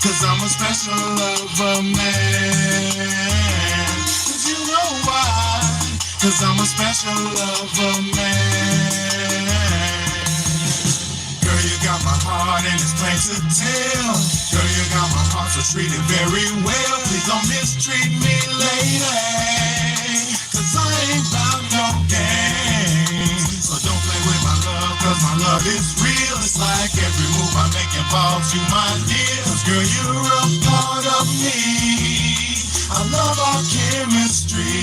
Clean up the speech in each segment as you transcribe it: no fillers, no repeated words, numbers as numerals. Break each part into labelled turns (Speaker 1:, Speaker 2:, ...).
Speaker 1: Cause I'm a special lover man. Cause you know why? Cause I'm a special lover man. Girl, you got my heart and it's plain to tell. Girl, you got my heart, so treat it very well. Please don't mistreat me, lady. Cause I ain't bout no games. So don't play with my love, cause my love is real. It's like every move I make involves you, my dear. Cause girl, you're a part of me. I love our chemistry.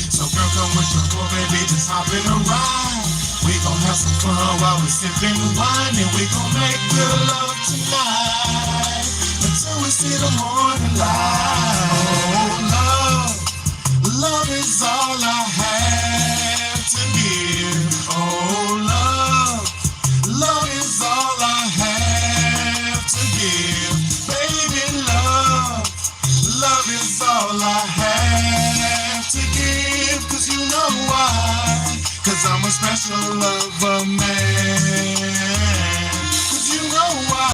Speaker 1: So girl, come with your boy, baby, just hop in a ride. We gon' have some fun while we sippin' wine, and we gon' make good love tonight until we see the morning light. Oh, love is all I have to give. Oh, love is all I have to give. Baby, love is all I have to give. Cause you know why? Cause I'm a special lover man. Cause you know why?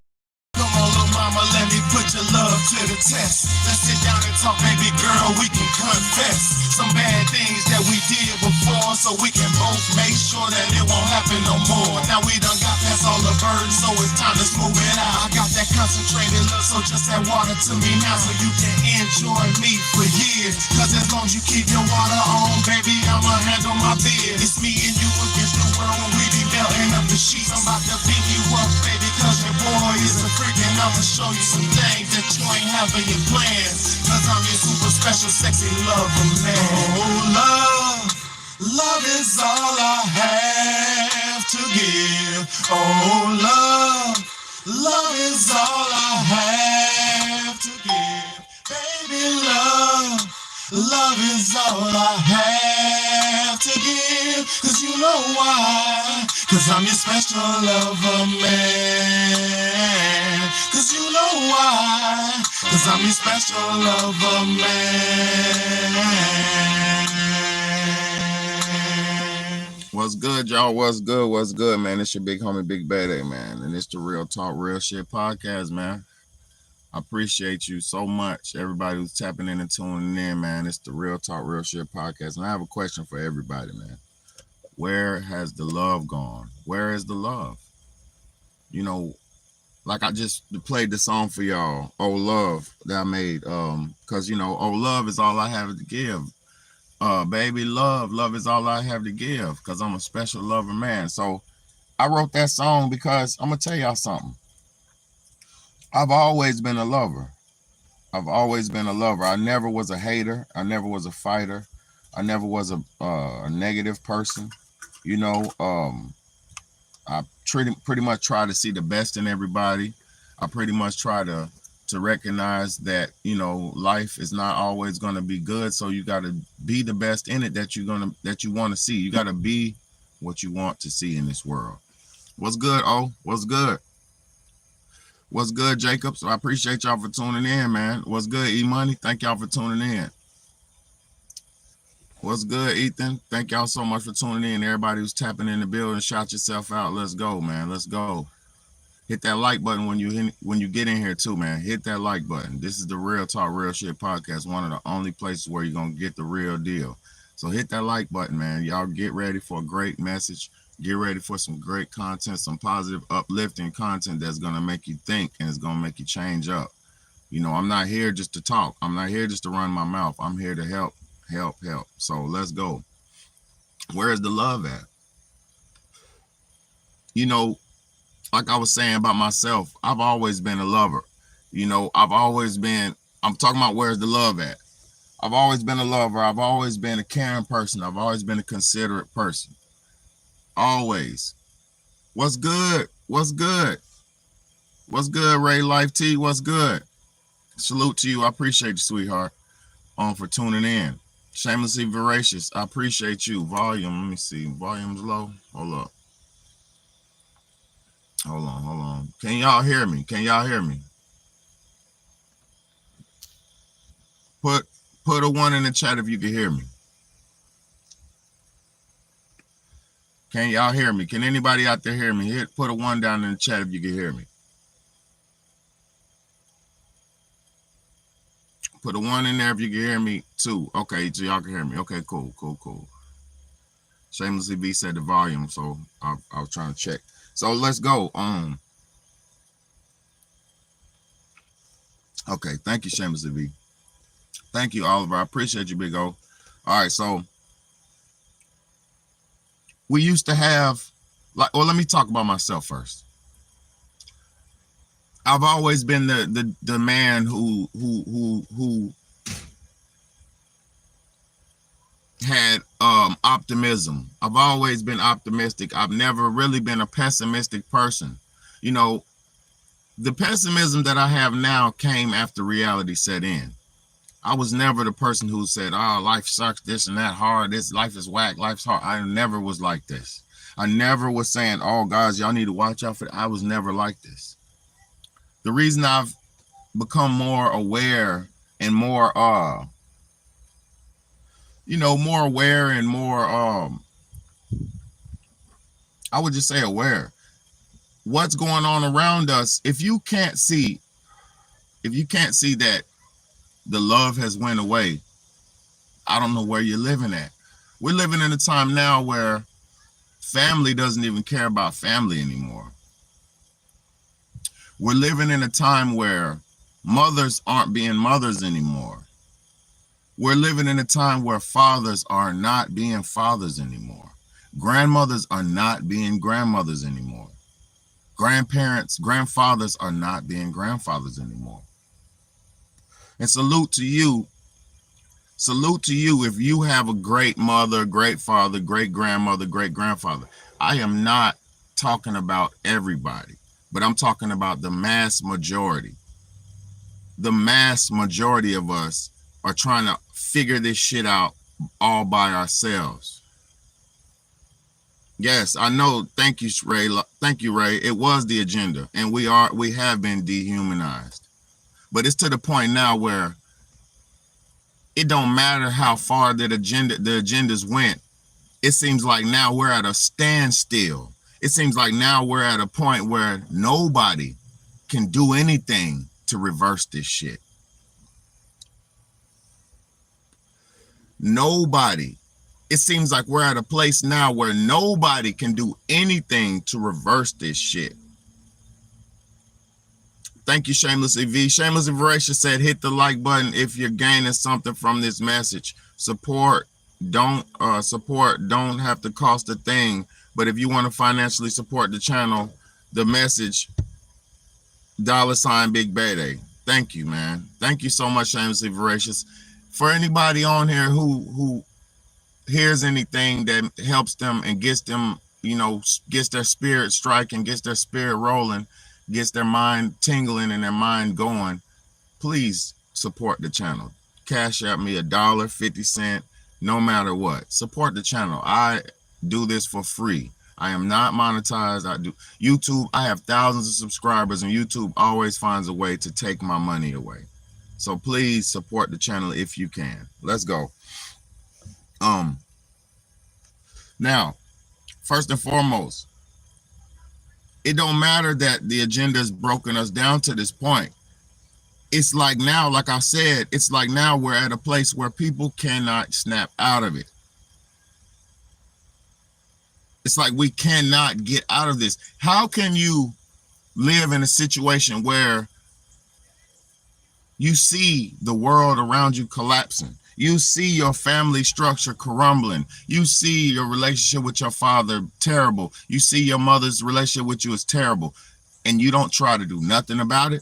Speaker 1: Come on, little mama, let me put your love to the test. Let's sit down and talk, baby girl, we can confess some bad things that we did before, so we can both make sure that it won't happen no more. Now we done got past all the burdens, so it's time to smooth it out. I got that concentrated love, so just add water to me now, so you can enjoy me for years. Cause as long as you keep your water on, baby, I'ma handle my beer. It's me and you against the world when we be melting up the sheets. I'm about to beat you up, baby, cause your boy is a freak, and I'ma show you some things that you ain't have in your plans. Cause I'm your super special, sexy lover, man. Oh, love is all I have to give. Oh, love is all I have to give. Baby, love is all I have to give. Cause you know why? Cause I'm your special lover, man. Cause you know why? Cause I'm your special lover, man.
Speaker 2: What's good, y'all? What's good? What's good, man? It's your big homie, Big Bad, man. And it's the Real Talk, Real Shit podcast, man. I appreciate you so much, everybody who's tapping in and tuning in, man. It's the Real Talk, Real Shit podcast. And I have a question for everybody, man. Where has the love gone? Where is the love? You know, like I just played the song for y'all, Oh Love, that I made. Cause Oh Love is all I have to give. Baby, love is all I have to give. Cause I'm a special lover, man. So I wrote that song because I'm gonna tell y'all something. I've always been a lover. I've always been a lover. I never was a hater. I never was a fighter. I never was a negative person. You know, I pretty much try to see the best in everybody. I pretty much try to recognize that life is not always going to be good. So you got to be the best in it that you want to see. You got to be what you want to see in this world. What's good? Oh, what's good? What's good, Jacob? So I appreciate y'all for tuning in, man. What's good, E Money? Thank y'all for tuning in. What's good, Ethan? Thank y'all so much for tuning in. Everybody who's tapping in the building, shout yourself out. Let's go, man. Let's go. Hit that like button when you get in here too, man. Hit that like button. This is the Real Talk, Real Shit podcast. One of the only places where you're gonna get the real deal. So hit that like button, man. Y'all get ready for a great message. Get ready for some great content, some positive, uplifting content that's gonna make you think and it's gonna make you change up. I'm not here just to talk. I'm not here just to run my mouth. I'm here to help. So let's go. Where is the love at? Like I was saying about myself, I've always been a lover. I'm talking about where's the love at? I've always been a lover. I've always been a caring person. I've always been a considerate person. Always. What's good? What's good? What's good, Ray Life T? What's good? Salute to you. I appreciate you, sweetheart, for tuning in. Shamelessly Voracious, I appreciate you. Volume, let me see. Volume's low. Hold up. Hold on. Can y'all hear me? Put a one in the chat if you can hear me. Can y'all hear me? Can anybody out there hear me? Put a one down in the chat if you can hear me. Put a 1 in there if you can hear me. 2. Okay, so y'all can hear me. Okay, cool. Shamelessly B said the volume, so I was trying to check. So let's go. Okay, thank you, Shamelessly B. Thank you, Oliver. I appreciate you, Big O. All right, so we used to have, like, well, let me talk about myself first. I've always been the man who had optimism. I've always been optimistic. I've never really been a pessimistic person. You know, the pessimism that I have now came after reality set in. I was never the person who said, oh, life sucks, this and that, hard, this life is whack, life's hard. I never was like this. I never was saying, oh, guys, y'all need to watch out for it. I was never like this. The reason I've become more aware and more, more aware and more, I would just say aware. What's going on around us, if you can't see that the love has went away, I don't know where you're living at. We're living in a time now where family doesn't even care about family anymore. We're living in a time where mothers aren't being mothers anymore. We're living in a time where fathers are not being fathers anymore. Grandmothers are not being grandmothers anymore. Grandfathers are not being grandfathers anymore. And salute to you if you have a great mother, great father, great grandmother, great grandfather. I am not talking about everybody, but I'm talking about the mass majority. The mass majority of us are trying to figure this shit out all by ourselves. Yes, I know. Thank you, Ray. Thank you, Ray. It was the agenda, and we have been dehumanized. But it's to the point now where it don't matter how far the agendas went. It seems like now we're at a standstill. It seems like now we're at a point where nobody can do anything to reverse this shit. Nobody. It seems like we're at a place now where nobody can do anything to reverse this shit. Thank you, Shamelessly V. Shamelessly Voracious said, hit the like button if you're gaining something from this message. Support don't have to cost a thing. But if you want to financially support the channel, the message, $, Big Bad. Thank you, man. Thank you so much, Shamelessly Voracious. For anybody on here who hears anything that helps them and gets them, gets their spirit striking, gets their spirit rolling, gets their mind tingling and their mind going, please support the channel. Cash out me $1, 50 cents, no matter what. Support the channel. I do this for free. I am not monetized. I do YouTube. I have thousands of subscribers, and YouTube always finds a way to take my money away. So please support the channel if you can. Let's go. Now, first and foremost, it don't matter that the agenda has broken us down to this point. It's like now, like I said, it's like now we're at a place where people cannot snap out of it. It's like we cannot get out of this. How can you live in a situation where you see the world around you collapsing? You see your family structure crumbling. You see your relationship with your father terrible. You see your mother's relationship with you is terrible, and you don't try to do nothing about it?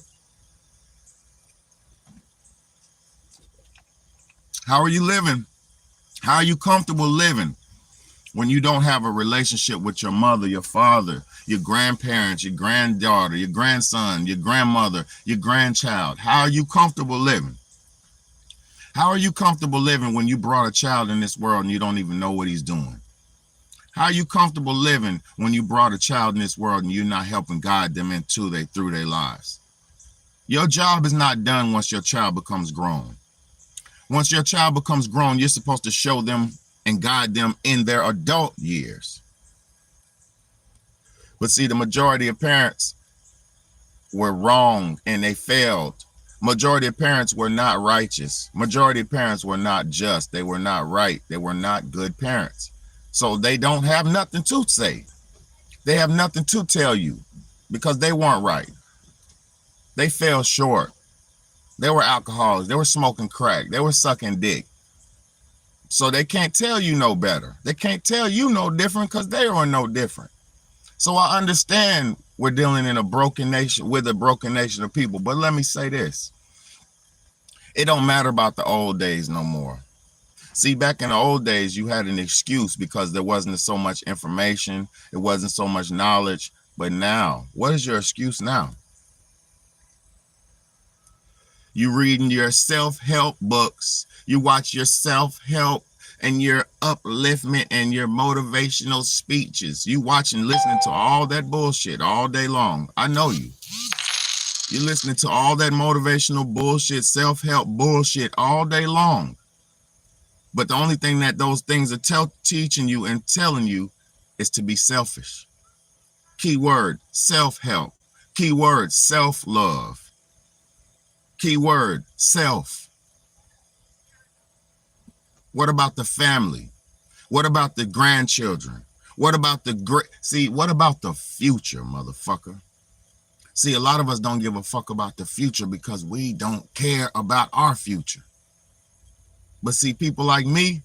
Speaker 2: How are you living? How are you comfortable living when you don't have a relationship with your mother, your father, your grandparents, your granddaughter, your grandson, your grandmother, your grandchild? How are you comfortable living? How are you comfortable living when you brought a child in this world and you don't even know what he's doing? How are you comfortable living when you brought a child in this world and you're not helping guide them through their lives? Your job is not done once your child becomes grown. Once your child becomes grown, you're supposed to show them and guide them in their adult years. But see, the majority of parents were wrong and they failed. Majority of parents were not righteous. Majority of parents were not just. They were not right. They were not good parents. So they don't have nothing to say. They have nothing to tell you because they weren't right. They fell short. They were alcoholics. They were smoking crack. They were sucking dick. So they can't tell you no better. They can't tell you no different because they are no different. So I understand we're dealing in a broken nation with a broken nation of people. But let me say this. It don't matter about the old days no more. See, back in the old days, you had an excuse because there wasn't so much information. It wasn't so much knowledge. But now, what is your excuse now? You reading your self-help books. You watch your self-help and your upliftment and your motivational speeches. You watching, listening to all that bullshit all day long. I know you. You're listening to all that motivational bullshit, self-help bullshit all day long. But the only thing that those things are teaching you and telling you is to be selfish. Keyword, self-help. Keyword, self-love. Keyword, self. What about the family? What about the grandchildren? What about what about the future, motherfucker? See, a lot of us don't give a fuck about the future because we don't care about our future. But see, people like me,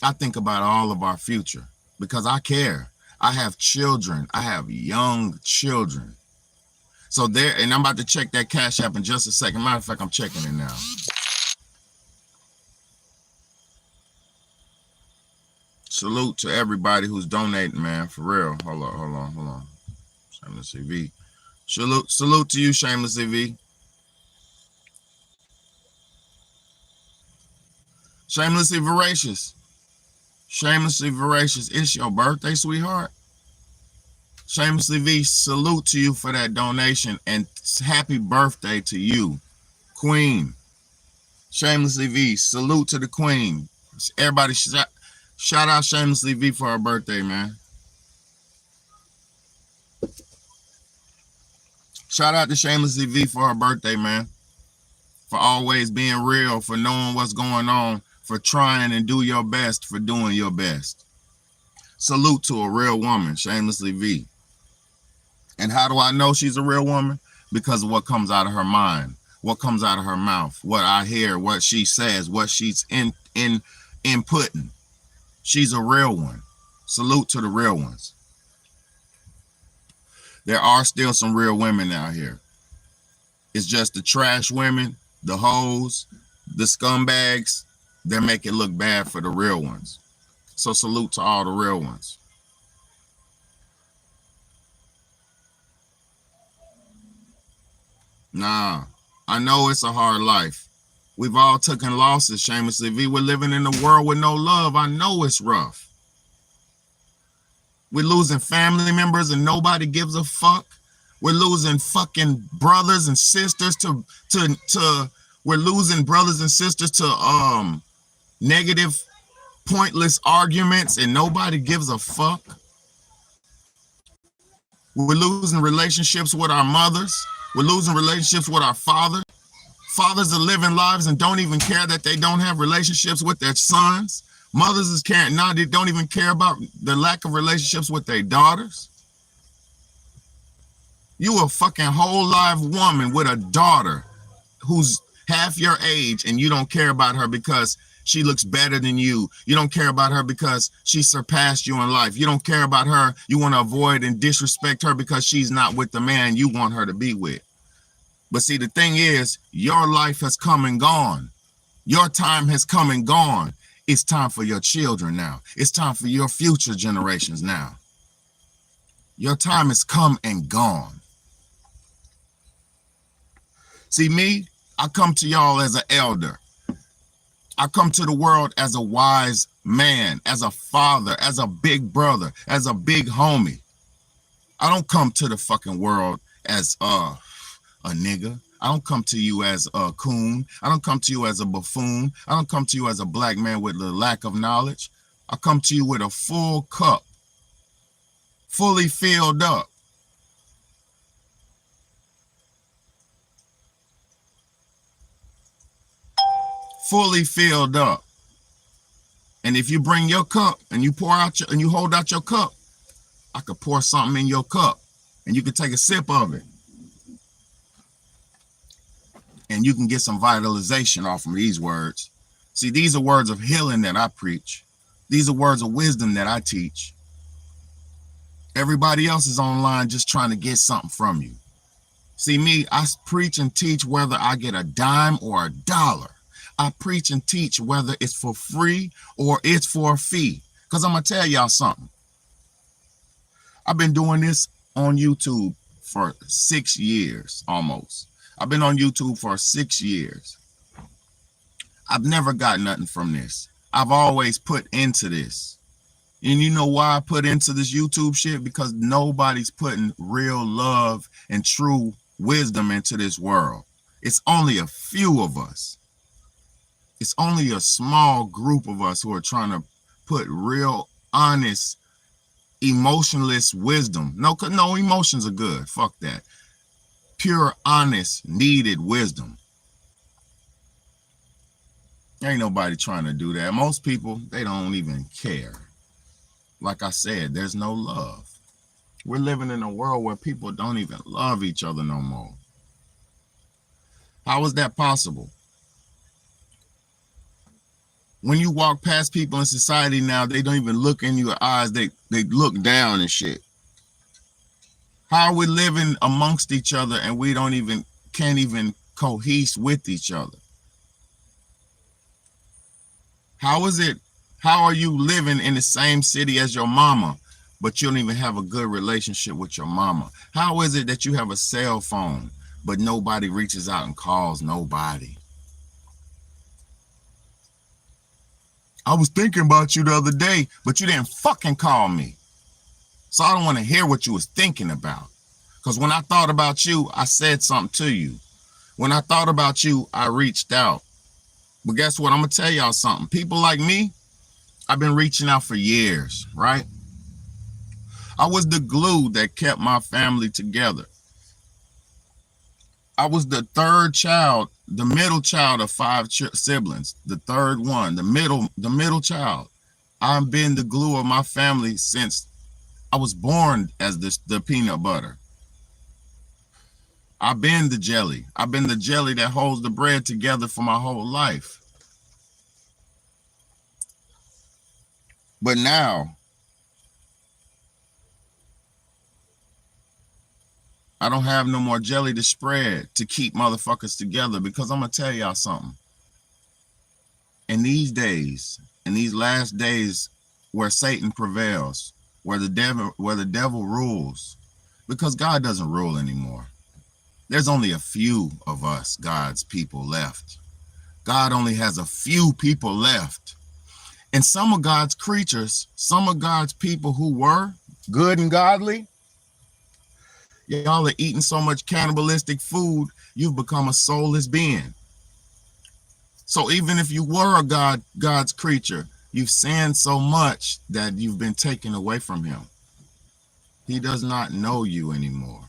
Speaker 2: I think about all of our future because I care. I have children. I have young children. So there, and I'm about to check that Cash App in just a second. Matter of fact, I'm checking it now. Salute to everybody who's donating, man, for real. Hold on. Shameless CV. Salute to you, Shameless CV. Shamelessly voracious. Shamelessly voracious. It's your birthday, sweetheart. Shamelessly V, salute to you for that donation and happy birthday to you, Queen. Shamelessly V, salute to the Queen. Everybody shout out Shamelessly V for her birthday, man. Shout out to Shamelessly V for her birthday, man. For always being real, for knowing what's going on, for trying and do your best, for doing your best. Salute to a real woman, Shamelessly V. And how do I know she's a real woman? Because of what comes out of her mind, what comes out of her mouth, what I hear, what she says, what she's inputting. She's a real one. Salute to the real ones. There are still some real women out here. It's just the trash women, the hoes, the scumbags, they make it look bad for the real ones. So salute to all the real ones. Nah, I know it's a hard life. We've all taken losses, Shamelessly V. We're living in a world with no love. I know it's rough. We're losing family members and nobody gives a fuck. We're losing fucking brothers and sisters we're losing brothers and sisters to negative, pointless arguments and nobody gives a fuck. We're losing relationships with our mothers. We're losing relationships with our fathers. Fathers are living lives and don't even care that they don't have relationships with their sons. Mothers is caring now, they don't even care about the lack of relationships with their daughters. You a fucking whole live woman with a daughter who's half your age and you don't care about her because she looks better than you. You don't care about her because she surpassed you in life. You don't care about her. You want to avoid and disrespect her because she's not with the man you want her to be with. But see, the thing is, your life has come and gone. Your time has come and gone. It's time for your children now. It's time for your future generations now. Your time has come and gone. See, me, I come to y'all as an elder. I come to the world as a wise man, as a father, as a big brother, as a big homie. I don't come to the fucking world as a nigga. I don't come to you as a coon. I don't come to you as a buffoon. I don't come to you as a black man with a lack of knowledge. I come to you with a full cup, fully filled up. fully filled up. And if you bring your cup and you pour out and you hold out your cup, I could pour something in your cup and you can take a sip of it. And you can get some vitalization off of these words. See, these are words of healing that I preach. These are words of wisdom that I teach. Everybody else is online just trying to get something from you. See me, I preach and teach whether I get a dime or a dollar. I preach and teach whether it's for free or it's for a fee. Because I'm going to tell y'all something. I've been doing this on YouTube for 6 years almost. I've been on YouTube for 6 years. I've never got nothing from this. I've always put into this. And you know why I put into this YouTube shit? Because nobody's putting real love and true wisdom into this world. It's only a few of us. It's only a small group of us who are trying to put real, honest, emotionless wisdom. No, emotions are good. Fuck that. Pure, honest, needed wisdom. Ain't nobody trying to do that. Most people, they don't even care. Like I said, there's no love. We're living in a world where people don't even love each other no more. How is that possible? When you walk past people in society now, they don't even look in your eyes. They look down and shit. How are we living amongst each other and we can't even cohese with each other? How are you living in the same city as your mama, but you don't even have a good relationship with your mama? How is it that you have a cell phone, but nobody reaches out and calls nobody? I was thinking about you the other day, but you didn't fucking call me. So I don't want to hear what you was thinking about. Because when I thought about you, I said something to you. When I thought about you, I reached out. But guess what? I'm going to tell y'all something. People like me, I've been reaching out for years, right? I was the glue that kept my family together. I was the third child, the middle child of 5 siblings, the third one, the middle child. I've been the glue of my family since I was born as the peanut butter. I've been the jelly. I've been the jelly that holds the bread together for my whole life. But now, I don't have no more jelly to spread to keep motherfuckers together, because I'm going to tell y'all something. In these days, in these last days where Satan prevails, where the devil rules, because God doesn't rule anymore. There's only a few of us, God's people, left. God only has a few people left. And some of God's creatures, some of God's people who were good and godly, y'all are eating so much cannibalistic food, you've become a soulless being. So even if you were a God's creature, you've sinned so much that you've been taken away from him. He does not know you anymore.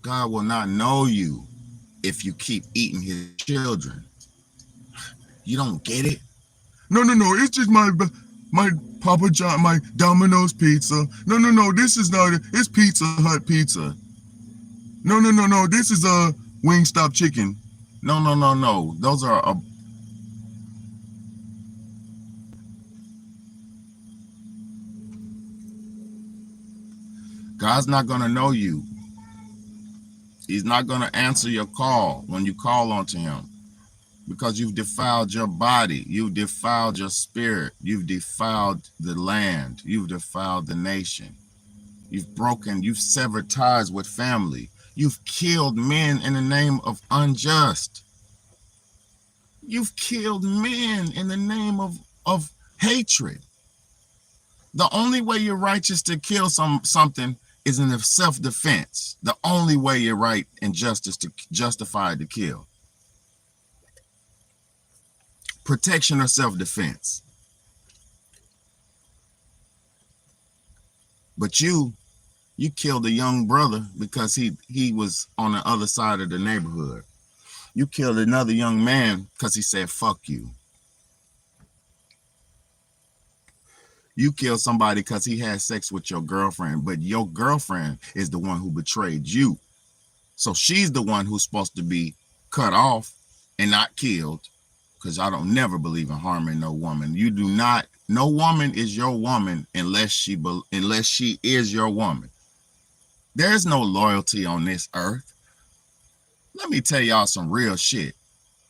Speaker 2: God will not know you if you keep eating his children. You don't get it? No, it's just my Papa John, my Domino's pizza. No, this is not it. It's Pizza Hut pizza. No, this is a Wingstop chicken. No. Those are God's not going to know you. He's not going to answer your call when you call onto him, because you've defiled your body. You've defiled your spirit. You've defiled the land. You've defiled the nation. You've severed ties with family. You've killed men in the name of unjust. You've killed men in the name of hatred. The only way you're righteous to kill something is in self-defense. The only way you're right and justified to kill. Protection or self-defense. But you killed a young brother because he was on the other side of the neighborhood. You killed another young man because he said, fuck you. You killed somebody because he had sex with your girlfriend, but your girlfriend is the one who betrayed you. So she's the one who's supposed to be cut off and not killed, because I don't never believe in harming no woman. You do not. No woman is your woman unless she is your woman. There's no loyalty on this earth. Let me tell y'all some real shit.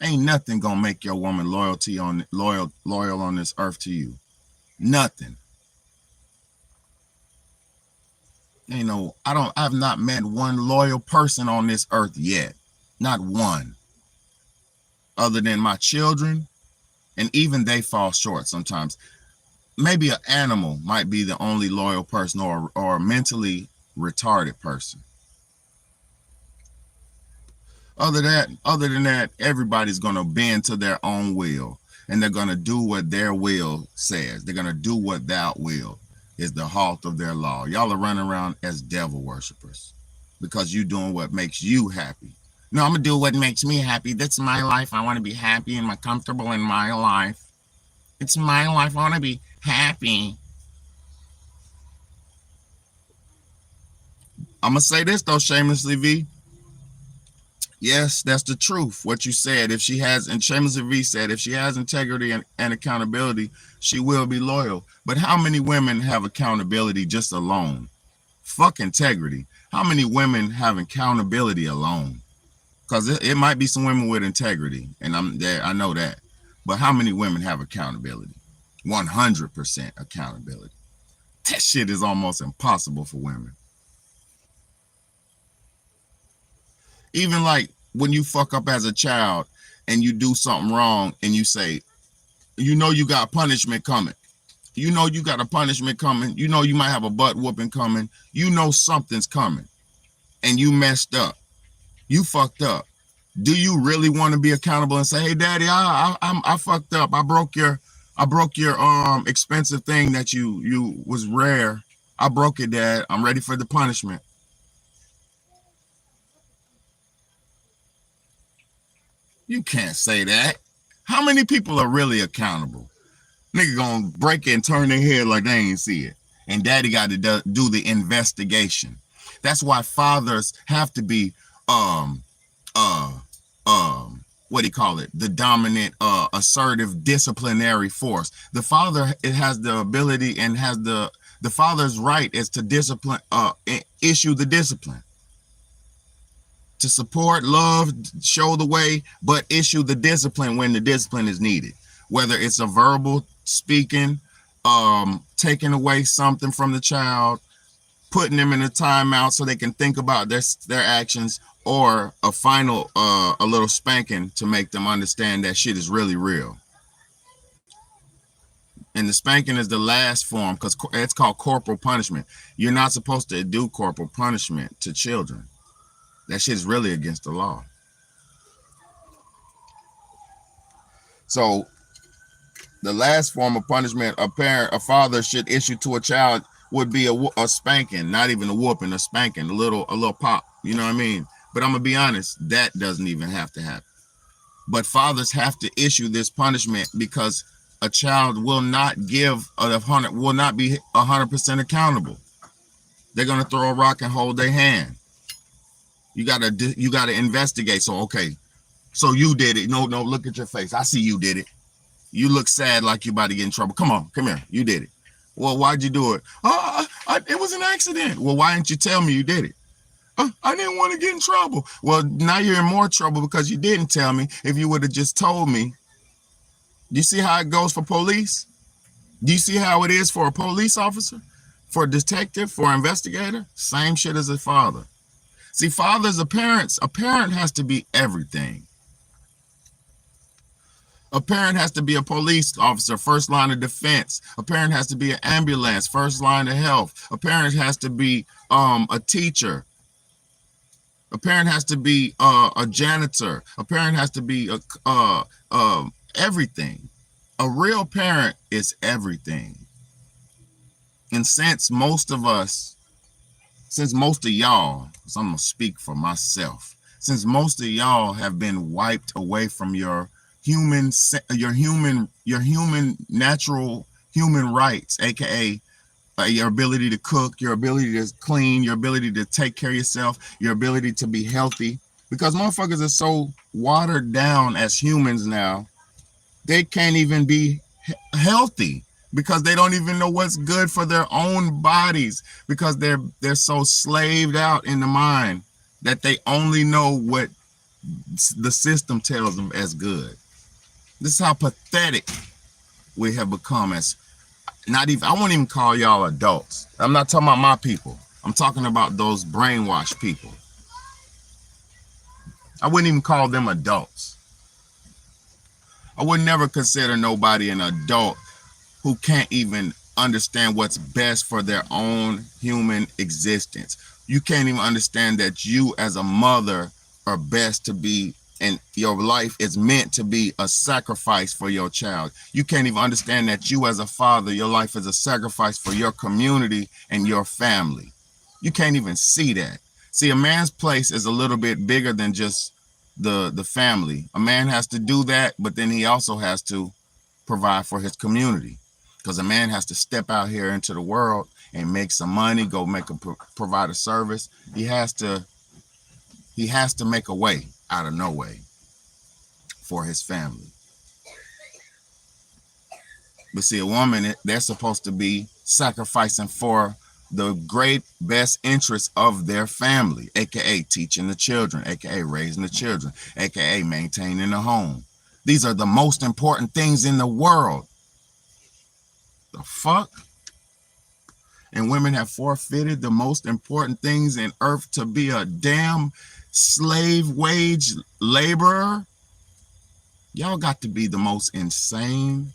Speaker 2: Ain't nothing gonna make your woman loyal on this earth to you. Nothing. I've not met one loyal person on this earth yet. Not one. Other than my children, and even they fall short sometimes. Maybe an animal might be the only loyal person, or a mentally retarded person. Other than that, everybody's gonna bend to their own will, and they're gonna do what their will says. They're gonna do what thou will is the halt of their law. Y'all are running around as devil worshipers because you doing what makes you happy. No, I'm gonna do what makes me happy. That's my life. I want to be happy and comfortable in my life. It's my life. I want to be happy. I'm gonna say this though, shamelessly, V. Yes, that's the truth. What you said. And shamelessly V said, if she has integrity and accountability, she will be loyal. But how many women have accountability just alone? Fuck integrity. How many women have accountability alone? Because it might be some women with integrity, and I know that. But how many women have accountability? 100% accountability. That shit is almost impossible for women. Even like when you fuck up as a child and you do something wrong and you say, you know you got punishment coming. You know you got a punishment coming. You know you might have a butt whooping coming. You know something's coming. And you messed up. You fucked up. Do you really want to be accountable and say, hey, daddy, I fucked up. I broke your expensive thing that you was rare. I broke it, dad. I'm ready for the punishment. You can't say that. How many people are really accountable? Nigga gonna break it and turn their head like they ain't see it. And daddy got to do the investigation. That's why fathers have to be what do you call it? The dominant, assertive, disciplinary force. The father, it has the ability and has the father's right is to discipline, issue the discipline. To support, love, show the way, but issue the discipline when the discipline is needed. Whether it's a verbal speaking, taking away something from the child, putting them in a timeout so they can think about their actions, or a final, a little spanking to make them understand that shit is really real. And the spanking is the last form because it's called corporal punishment. You're not supposed to do corporal punishment to children. That shit's really against the law. So the last form of punishment a father should issue to a child would be a spanking, not even a whooping, a spanking, a little pop. You know what I mean? But I'm gonna be honest, that doesn't even have to happen. But fathers have to issue this punishment because a child will not be 100% accountable. They're gonna throw a rock and hold their hand. You gotta investigate. So okay, so you did it. No, look at your face. I see you did it. You look sad like you about to get in trouble. Come on, come here. You did it. Well, why'd you do it? It was an accident. Well, why didn't you tell me you did it? I didn't want to get in trouble. Well, now you're in more trouble because you didn't tell me. If you would have just told me. Do you see how it goes for police? Do you see how it is for a police officer, for a detective, for an investigator? Same shit as a father. See, fathers are parents. A parent has to be everything. A parent has to be a police officer, first line of defense. A parent has to be an ambulance, first line of health. A parent has to be a teacher. A parent has to be a janitor. A parent has to be everything. A real parent is everything. And since most of y'all, because I'm gonna speak for myself, since most of y'all have been wiped away from your natural human rights, aka your ability to cook, your ability to clean, your ability to take care of yourself, your ability to be healthy, because motherfuckers are so watered down as humans now, they can't even be healthy because they don't even know what's good for their own bodies, because they're so slaved out in the mind that they only know what the system tells them as good. This is how pathetic we have become as not even, I won't even call y'all adults. I'm not talking about my people. I'm talking about those brainwashed people. I wouldn't even call them adults. I would never consider nobody an adult who can't even understand what's best for their own human existence. You can't even understand that you as a mother are best to be, and your life is meant to be a sacrifice for your child. You can't even understand that you as a father, your life is a sacrifice for your community and your family. You can't even see that. See, a man's place is a little bit bigger than just the family. A man has to do that, but then he also has to provide for his community, because a man has to step out here into the world and make some money, go provide a service. He has to make a way out of no way for his family. But see, a woman, they're supposed to be sacrificing for the great best interest of their family, aka teaching the children, aka raising the children, aka maintaining the home. These are the most important things in the world. The fuck? And women have forfeited the most important things in earth to be a damn slave wage laborer. Y'all got to be the most insane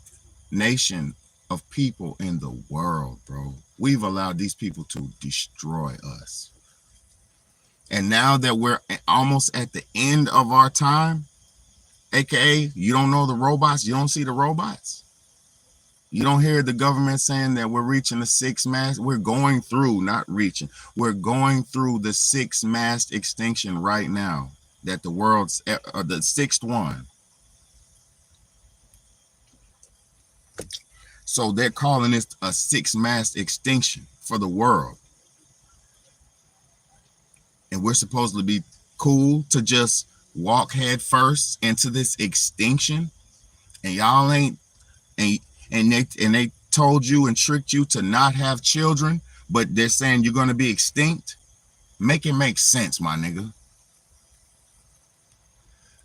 Speaker 2: nation of people in the world, bro. We've allowed these people to destroy us. And now that we're almost at the end of our time, aka you don't know the robots, you don't see the robots, you don't hear the government saying that we're reaching the sixth mass. We're going through, not reaching, we're going through the sixth mass extinction right now, that the world's the sixth one. So they're calling this a sixth mass extinction for the world. And we're supposed to be cool to just walk head first into this extinction. And y'all ain't, and they told you and tricked you to not have children, but they're saying you're going to be extinct. Make it make sense, my nigga.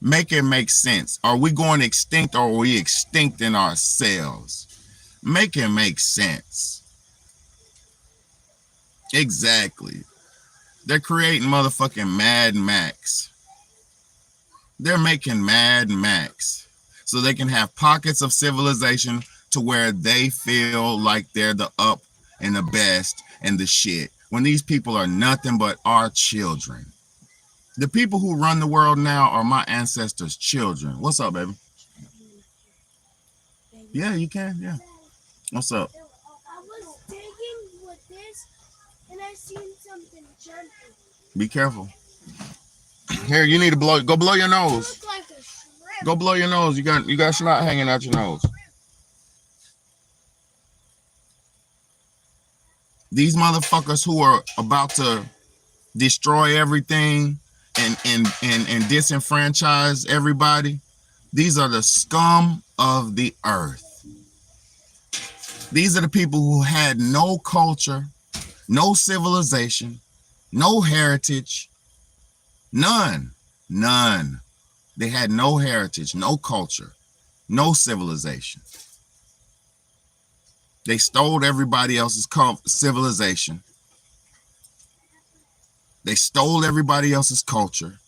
Speaker 2: Make it make sense. Are we going extinct, or are we extincting ourselves? Make it make sense. Exactly. They're creating motherfucking Mad Max. They're making Mad Max so they can have pockets of civilization to where they feel like they're the up and the best and the shit, when these people are nothing but our children. The people who run the world now are my ancestors' children. What's up, baby? Yeah, you can. Yeah. What's up?
Speaker 3: I was digging with this, and I seen something jumping.
Speaker 2: Be careful. Here, you need to go blow your nose.
Speaker 3: It looked like a shrimp.
Speaker 2: Go blow your nose. You got snot hanging out your nose. These motherfuckers who are about to destroy everything and disenfranchise everybody, these are the scum of the earth. These are the people who had no culture, no civilization, no heritage, none. They had no heritage, no culture, no civilization. They stole everybody else's civilization. They stole everybody else's culture.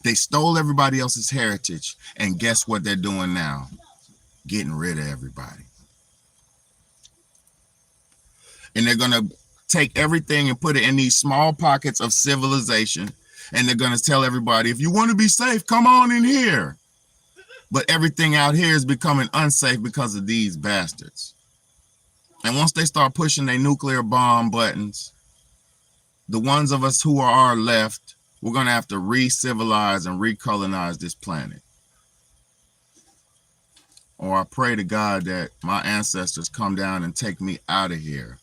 Speaker 2: They stole everybody else's heritage. And guess what they're doing now? Getting rid of everybody. And they're going to take everything and put it in these small pockets of civilization. And they're going to tell everybody, if you want to be safe, come on in here. But everything out here is becoming unsafe because of these bastards. And once they start pushing their nuclear bomb buttons, the ones of us who are left, we're going to have to re-civilize and recolonize this planet. Or I pray to God that my ancestors come down and take me out of here.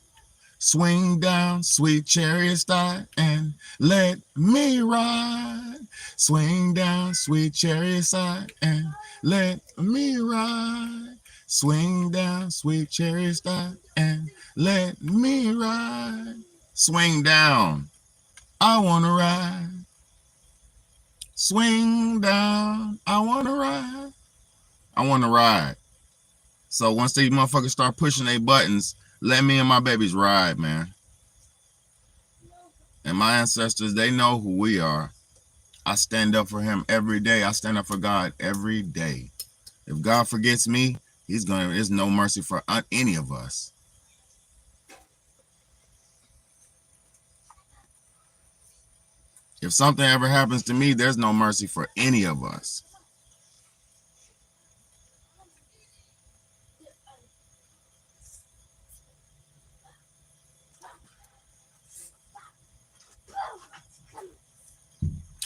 Speaker 2: Swing down, sweet chariot side, and let me ride. Swing down, sweet chariot side, and let me ride. Swing down, sweet chariot side, and let me ride. Swing down, I want to ride. Swing down, I want to ride. I want to ride. So once these motherfuckers start pushing their buttons, let me and my babies ride, man. And my ancestors, they know who we are. I stand up for him every day. I stand up for God every day. If God forgets me, there's no mercy for any of us. If something ever happens to me, there's no mercy for any of us.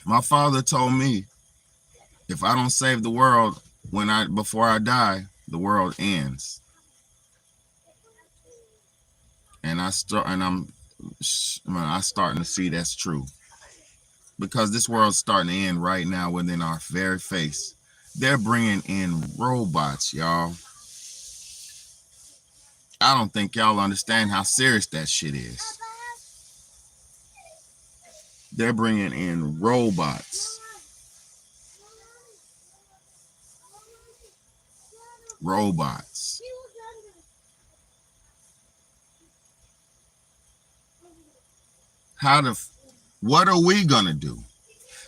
Speaker 2: My father told me, if I don't save the world before I die, the world ends. And I'm starting to see that's true. Because this world's starting to end right now within our very face. They're bringing in robots, y'all. I don't think y'all understand how serious that shit is. They're bringing in robots. Robots. What are we gonna do?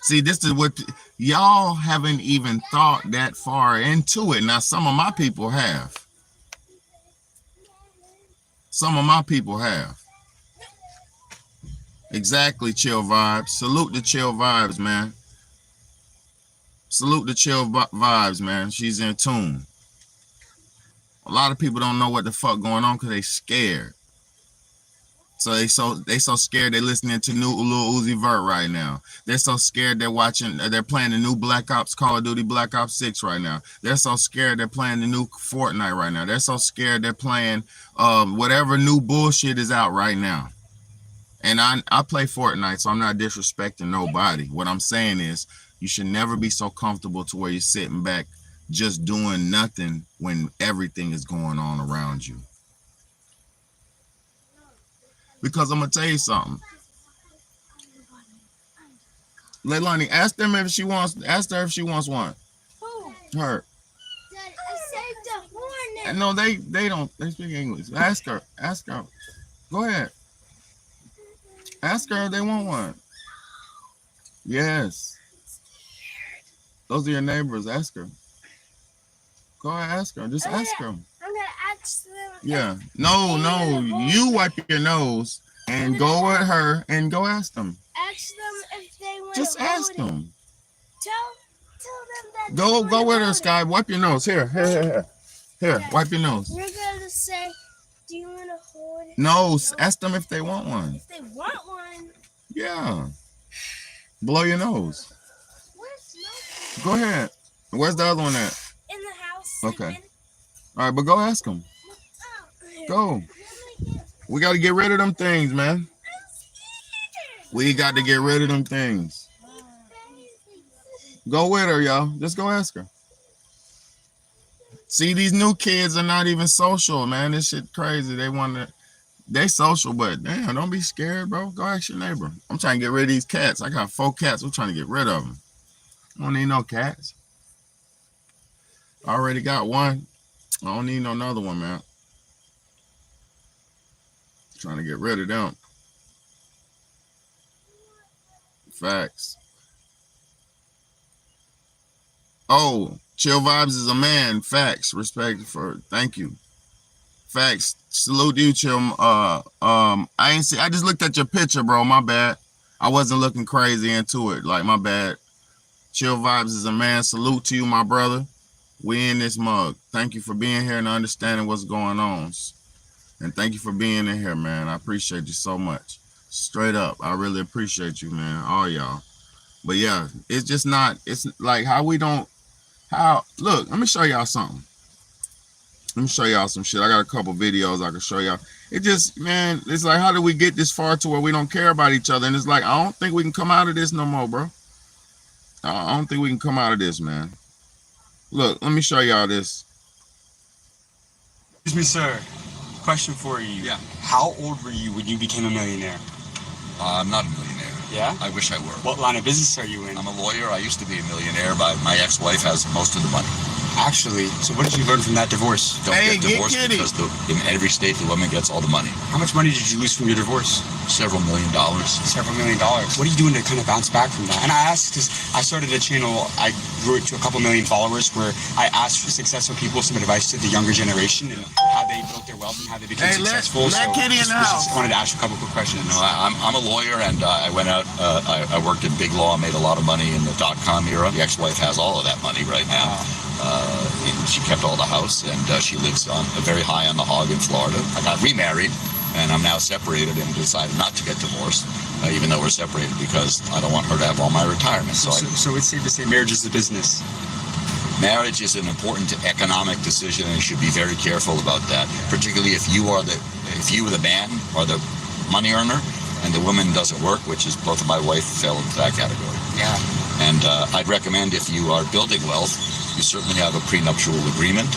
Speaker 2: See, this is what y'all haven't even thought that far into it. Now, some of my people have. Some of my people have. Exactly, Chill Vibes. Salute the Chill Vibes, man. Salute the Chill Vibes, man. She's in tune. A lot of people don't know what the fuck going on because they scared. So they so scared they're listening to new Lil Uzi Vert right now. They're so scared they're playing the new Black Ops, Call of Duty Black Ops 6 right now. They're so scared they're playing the new Fortnite right now. They're so scared they're playing whatever new bullshit is out right now. And I play Fortnite, so I'm not disrespecting nobody. What I'm saying is you should never be so comfortable to where you're sitting back just doing nothing when everything is going on around you. Because I'm going to tell you something. Leilani, ask her if she wants one.
Speaker 3: Who?
Speaker 2: Her.
Speaker 3: Dad, I saved the hornet.
Speaker 2: No, they speak English. Ask her. Go ahead. Ask her if they want one. Yes. Those are your neighbors. Ask her. Go ahead, ask her. Just ask her.
Speaker 3: I'm gonna ask them.
Speaker 2: Yeah. No. You wipe your nose and go with her and go ask them.
Speaker 3: Ask them if they want.
Speaker 2: Just ask them.
Speaker 3: Tell them that.
Speaker 2: Go with her, Sky. Wipe your nose. Here. Wipe your nose.
Speaker 3: You're gonna say, "Do you want to hold it?"
Speaker 2: No, ask them if they want one.
Speaker 3: If they want one.
Speaker 2: Yeah. Blow your nose.
Speaker 3: Where's Smokey?
Speaker 2: Go ahead. Where's the other one at?
Speaker 3: In the house.
Speaker 2: Okay. All right, but go ask them. Go. We got to get rid of them things, man. We got to get rid of them things. Go with her, y'all. Just go ask her. See, these new kids are not even social, man. This shit crazy. They social, but damn, don't be scared, bro. Go ask your neighbor. I'm trying to get rid of these cats. I got 4 cats. I'm trying to get rid of them. I don't need no cats. I already got one. I don't need no another one, man. Trying to get rid of them. Facts. Oh, Chill Vibes is a man. Facts. Respect for. Thank you. Facts. Salute you, Chill. I just looked at your picture, bro. My bad. I wasn't looking crazy into it. Like, my bad. Chill Vibes is a man. Salute to you, my brother. We in this mug. Thank you for being here and understanding what's going on. And thank you for being in here, man. I appreciate you so much. Straight up. I really appreciate you, man. All y'all. But yeah, it's just not, it's like how we don't, look, let me show y'all something. Let me show y'all some shit. I got a couple videos I can show y'all. It just, man, it's like, how did we get this far to where we don't care about each other? And it's like, I don't think we can come out of this no more, bro. I don't think we can come out of this, man. Look, let me show y'all this.
Speaker 4: Excuse me, sir. Question for you.
Speaker 5: Yeah.
Speaker 4: How old were you when you became a millionaire?
Speaker 5: I'm not a millionaire.
Speaker 4: Yeah?
Speaker 5: I wish I were.
Speaker 4: What line of business are you in?
Speaker 5: I'm a lawyer. I used to be a millionaire, but my ex-wife has most of the money.
Speaker 4: Actually, so what did you learn from that divorce?
Speaker 5: Don't
Speaker 2: Hey,
Speaker 5: get divorced
Speaker 2: get
Speaker 5: because in every state the woman gets all the money.
Speaker 4: How much money did you lose from your divorce?
Speaker 5: Several $1 million.
Speaker 4: Several $1 million. What are you doing to kind of bounce back from that? And I asked because I started a channel, I grew it to a couple million followers where I asked for successful people some advice to the younger generation and how they built their wealth and how they became
Speaker 2: Hey, let
Speaker 4: successful.
Speaker 2: Kitty in the house.
Speaker 4: I wanted to ask you a couple quick questions.
Speaker 5: No, I'm a lawyer, and I went out. I worked in big law, made a lot of money in the .com era. The ex-wife has all of that money right now. She kept all the house, and she lives very high on the hog in Florida. I got remarried, and I'm now separated and decided not to get divorced, even though we're separated, because I don't want her to have all my retirement.
Speaker 4: So it's safe to say marriage is a business.
Speaker 5: Marriage is an important economic decision, and you should be very careful about that. Particularly if you, the man, are the money earner, and the woman doesn't work, which is both of my wife fell into that category.
Speaker 4: Yeah.
Speaker 5: And I'd recommend if you are building wealth, you certainly have a prenuptial agreement.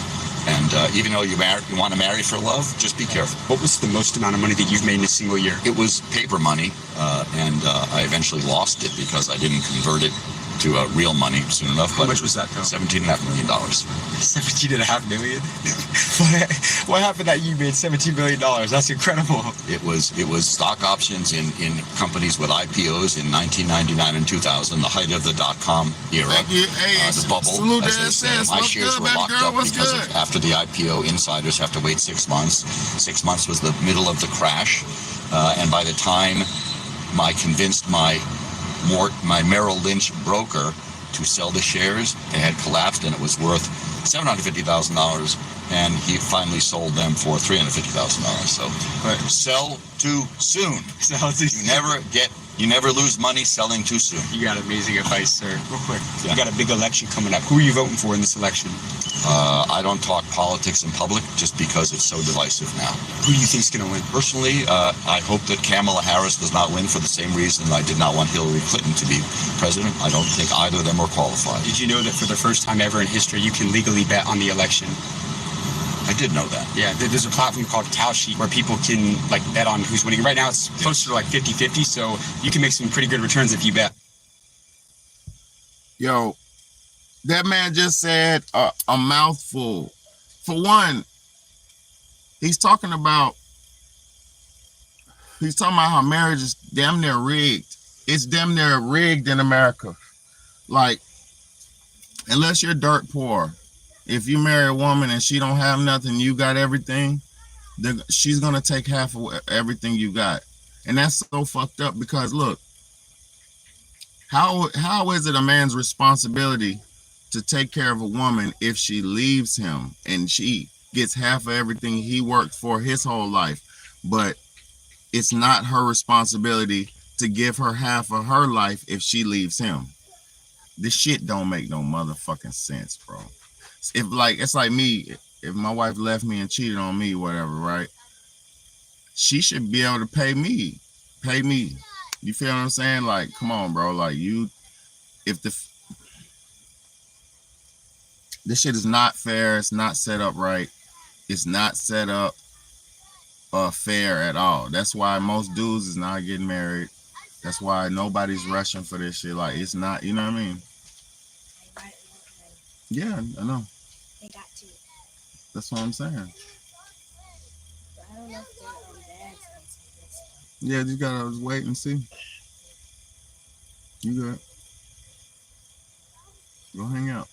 Speaker 5: And even though you want to marry for love, just be careful.
Speaker 4: What was the most amount of money that you've made in a single year?
Speaker 5: It was paper money, and I eventually lost it because I didn't convert it to real money soon enough.
Speaker 4: How much was that, though?
Speaker 5: $17.5 million.
Speaker 4: $17.5 million? What happened that you made $17 million? That's incredible.
Speaker 5: It was stock options in companies with IPOs in 1999 and 2000, the height of the .com era.
Speaker 2: Thank you. Hey,
Speaker 5: The bubble,
Speaker 2: salute
Speaker 5: as they say. My shares were locked up because after the IPO, insiders have to wait 6 months. 6 months was the middle of the crash, and by the time I convinced my Merrill Lynch broker to sell the shares, it had collapsed and it was worth $750,000, and he finally sold them for $350,000. So sell too soon. You never lose money selling too soon.
Speaker 4: You got amazing advice, sir. Real quick,
Speaker 5: Yeah.
Speaker 4: You got a big election coming up. Who are you voting for in this election?
Speaker 5: I don't talk politics in public just because it's so divisive now.
Speaker 4: Who do you think's going to win?
Speaker 5: Personally, I hope that Kamala Harris does not win for the same reason I did not want Hillary Clinton to be president. I don't think either of them are qualified.
Speaker 4: Did you know that for the first time ever in history, you can legally bet on the election?
Speaker 5: I did know that.
Speaker 4: Yeah, there's a platform called Kalshi where people can bet on who's winning. Right now it's closer to 50-50, so you can make some pretty good returns if you bet.
Speaker 2: Yo, that man just said a mouthful. For one, he's talking about how marriage is damn near rigged. It's damn near rigged in America. Like, unless you're dirt poor, if you marry a woman and she don't have nothing, you got everything, then she's gonna take half of everything you got. And that's so fucked up because look, how is it a man's responsibility to take care of a woman if she leaves him and she gets half of everything he worked for his whole life, but it's not her responsibility to give her half of her life if she leaves him? This shit don't make no motherfucking sense, bro. It's like me, if my wife left me and cheated on me, whatever, right? She should be able to pay me. You feel what I'm saying? Like, come on, bro. Like, this shit is not fair. It's not set up right. It's not set up fair at all. That's why most dudes is not getting married. That's why nobody's rushing for this shit. Like, it's not, you know what I mean? Yeah, I know.
Speaker 3: They got to.
Speaker 2: That's what I'm saying.
Speaker 3: But I don't know if they're on bad this.
Speaker 2: Yeah, you gotta wait and see. You good. Go hang out.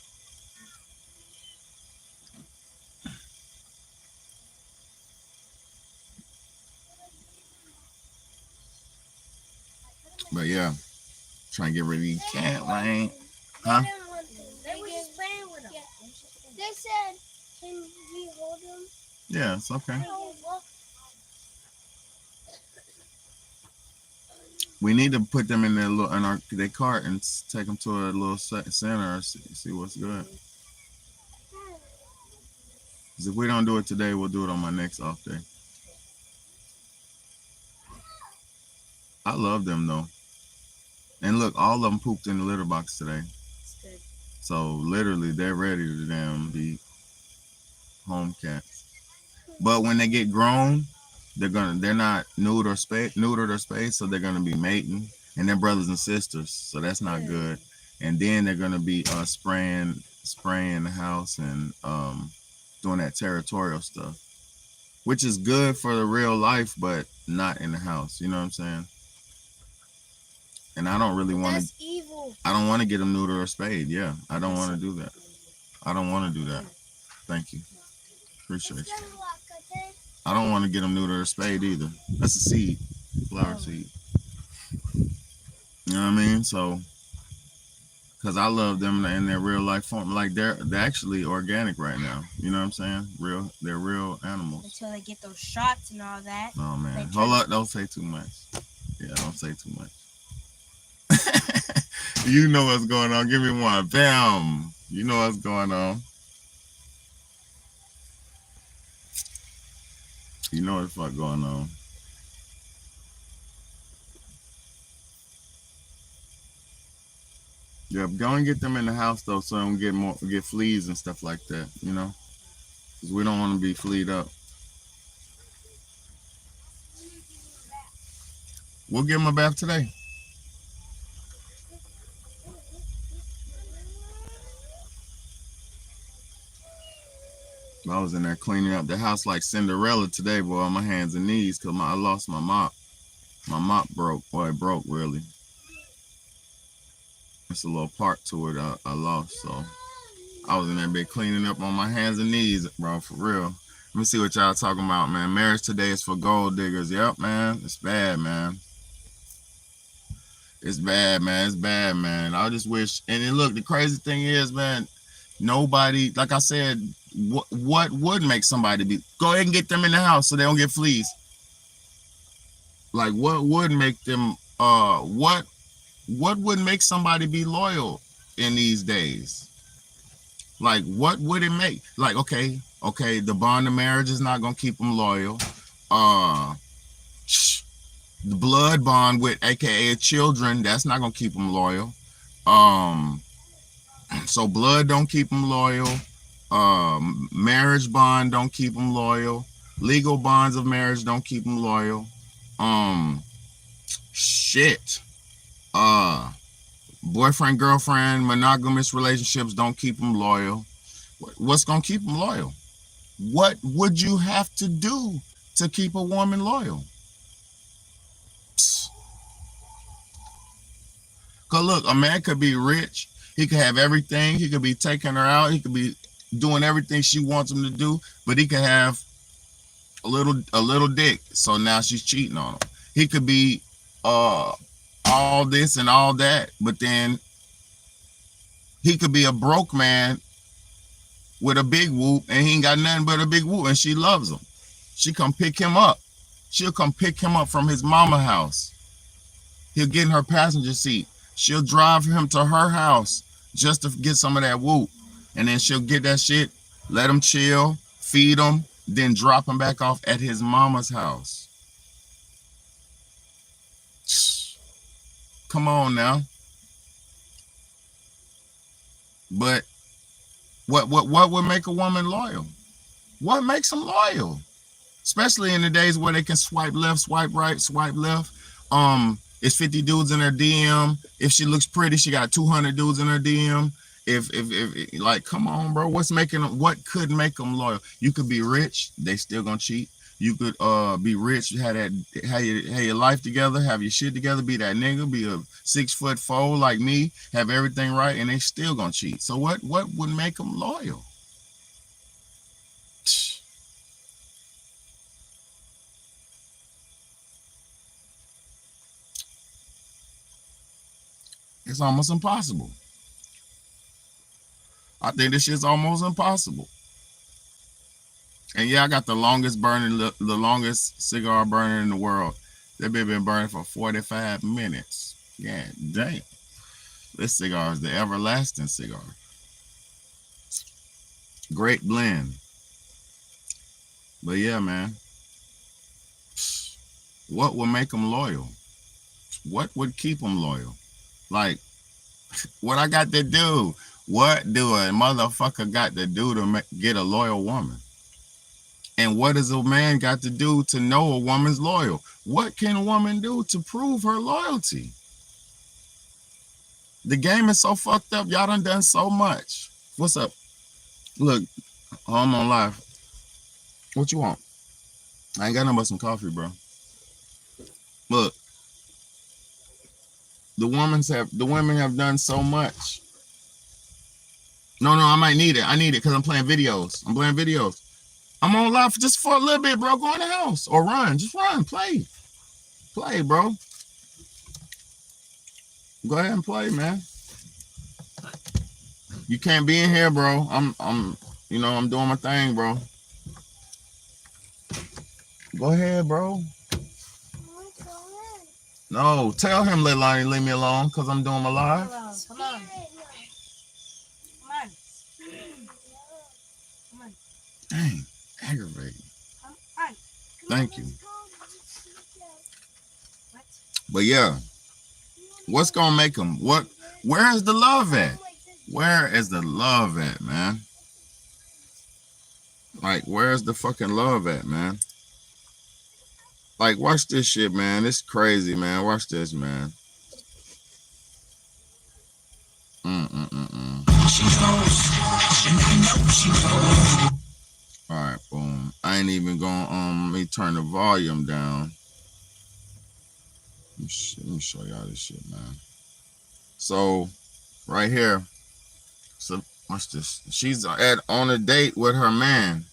Speaker 2: But yeah, trying to get rid of these cat lane. Huh?
Speaker 3: They were just playing with them. They said, can we hold them?
Speaker 2: Yeah, it's okay.
Speaker 3: No, well,
Speaker 2: We need to put them in their cart and take them to a little center and see what's good. Because if we don't do it today, we'll do it on my next off day. I love them though. And look, all of them pooped in the litter box today. So literally, they're ready to damn be home cats. But when they get grown, they're not neutered or spayed, so they're gonna be mating, and they're brothers and sisters, so that's not good. And then they're gonna be spraying the house and doing that territorial stuff, which is good for the real life, but not in the house. You know what I'm saying? And I don't really want to.
Speaker 3: Evil.
Speaker 2: I don't want to get them neutered or spayed. Yeah, I don't want to do that. I don't want to do that. Thank you. Appreciate you. I don't want to get them neutered or spayed either. That's a seed, flower seed. You know what I mean? So, because I love them in their real life form, like they're actually organic right now. You know what I'm saying? They're real animals.
Speaker 3: Until they get those shots and all that.
Speaker 2: Oh man, hold up! Don't say too much. Yeah, don't say too much. You know what's going on. Give me one. Bam. You know what's going on. You know what the fuck going on. Yeah, go and get them in the house though, so they don't get fleas and stuff like that. You know, because we don't want to be fleed up. We'll give them a bath today. I was in there cleaning up the house like Cinderella today, boy, on my hands and knees, because I lost my mop. My mop broke. Boy, it broke, really. It's a little part to it I lost, so I was in there big cleaning up on my hands and knees, bro, for real. Let me see what y'all talking about, man. Marriage today is for gold diggers. Yep, man. It's bad, man. It's bad, man. It's bad, man. I just wish, and then look, the crazy thing is, man, nobody, like I said, what would make somebody go ahead and get them in the house so they don't get fleas? Like what would make them what would make somebody be loyal in these days? Like what would it make? Like okay, the bond of marriage is not gonna keep them loyal. The blood bond with aka children, that's not gonna keep them loyal. So blood don't keep them loyal. Marriage bond don't keep them loyal. Legal bonds of marriage don't keep them loyal. Boyfriend, girlfriend, monogamous relationships don't keep them loyal. What's gonna keep them loyal? What would you have to do to keep a woman loyal? Cause look, a man could be rich, he could have everything, he could be taking her out, he could be doing everything she wants him to do, but he could have a little dick, so now she's cheating on him. He could be all this and all that, but then he could be a broke man with a big whoop, and he ain't got nothing but a big whoop, and she loves him. She come pick him up. She'll come pick him up from his mama house. He'll get in her passenger seat. She'll drive him to her house just to get some of that whoop. And then she'll get that shit, let him chill, feed him, then drop him back off at his mama's house. Come on now. But what would make a woman loyal? What makes them loyal? Especially in the days where they can swipe left, swipe right, swipe left. It's 50 dudes in her DM. If she looks pretty, she got 200 dudes in her DM. If like, come on, bro, what could make them loyal? You could be rich, they still gonna cheat. You could be rich, have your life together, have your shit together, be that nigga, be a 6'4" like me, have everything right, and they still gonna cheat. So what would make them loyal? It's almost impossible. I think this shit's almost impossible. And yeah, I got the longest cigar burner in the world. That bitch been burning for 45 minutes. Yeah, dang. This cigar is the everlasting cigar. Great blend. But yeah, man. What would make them loyal? What would keep them loyal? Like, what I got to do? What do a motherfucker got to do to get a loyal woman? And what does a man got to do to know a woman's loyal? What can a woman do to prove her loyalty? The game is so fucked up. Y'all done so much. What's up? Look, I'm on live. What you want? I ain't got nothing but some coffee, bro. Look, the women have done so much. No, I might need it. I need it because I'm playing videos. I'm on live just for a little bit, bro. Go in the house or run. Just run. Play, bro. Go ahead and play, man. You can't be in here, bro. I'm doing my thing, bro. Go ahead, bro. No, tell him, Leilani, leave me alone, because I'm doing my live.
Speaker 6: Come on.
Speaker 2: Dang, aggravating. Thank you. But yeah, what's going to make them? Where is the love at? Where is the love at, man? Like, where's the fucking love at, man? Like, watch this shit, man. It's crazy, man. Watch this, man. All right, boom. I ain't even gonna let me turn the volume down. Let me show y'all this shit, man. So, right here. So, watch this. She's on a date with her man.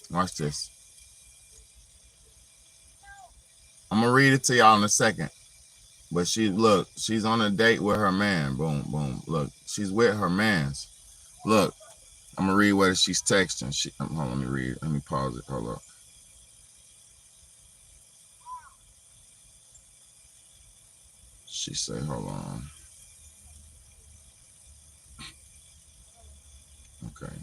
Speaker 2: Watch this. I'm gonna read it to y'all in a second. But she's on a date with her man. Boom, boom. Look, she's with her man's. Look, I'm gonna read what she's texting. Hold on, let me read. Let me pause it. Hold up. She say, hold on. Okay.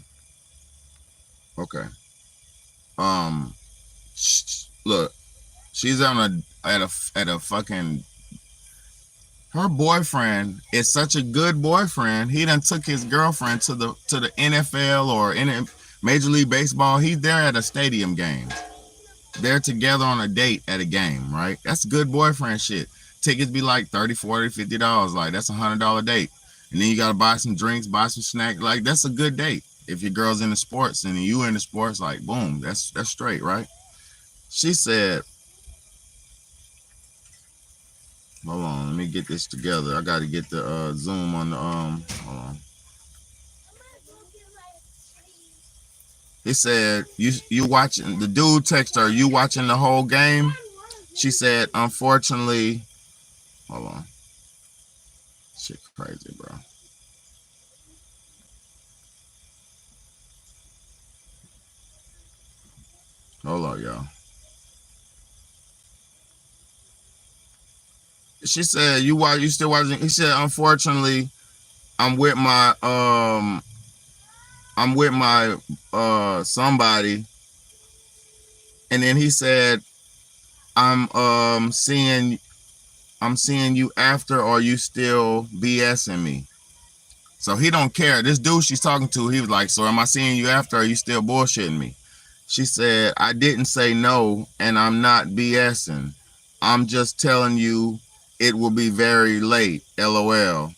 Speaker 2: Look, she's at a fucking. Her boyfriend is such a good boyfriend. He done took his girlfriend to the NFL or in Major League Baseball. He's there at a stadium game. They're together on a date at a game, right? That's good boyfriend shit. Tickets be like $30, $40, $50. Like, that's $100 date. And then you gotta buy some drinks, buy some snacks. Like, that's a good date. If your girl's into sports and you into sports, like, boom, that's straight, right? She said, hold on, let me get this together. I gotta get the zoom on the hold on. He said, you watching, the dude text her, you watching the whole game? She said, unfortunately, hold on. Shit crazy, bro. Hold on, y'all. She said, you still watching? He said, unfortunately, I'm with my somebody. And then he said, I'm seeing you after, or you still BSing me. So he don't care. This dude she's talking to, he was like, so am I seeing you after, or are you still bullshitting me? She said, I didn't say no, and I'm not BSing. I'm just telling you it will be very late, LOL.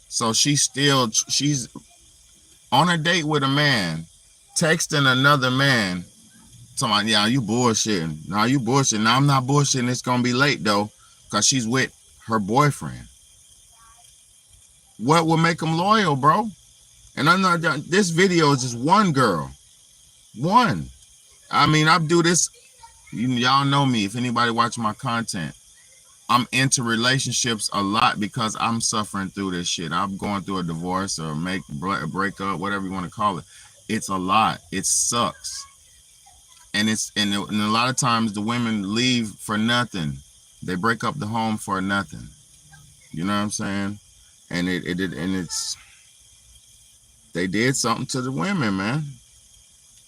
Speaker 2: So she's on a date with a man, texting another man, talking, yeah, you bullshitting. No, you bullshitting. No, I'm not bullshitting. It's going to be late, though, because she's with her boyfriend. What will make them loyal, bro? And I'm not, this video is just one girl. One. I mean, I do this. Y'all know me. If anybody watching my content, I'm into relationships a lot because I'm suffering through this shit. I'm going through a divorce or break up, whatever you want to call it. It's a lot. It sucks. and and a lot of times the women leave for nothing. They break up the home for nothing. You know what I'm saying? And they did something to the women, man.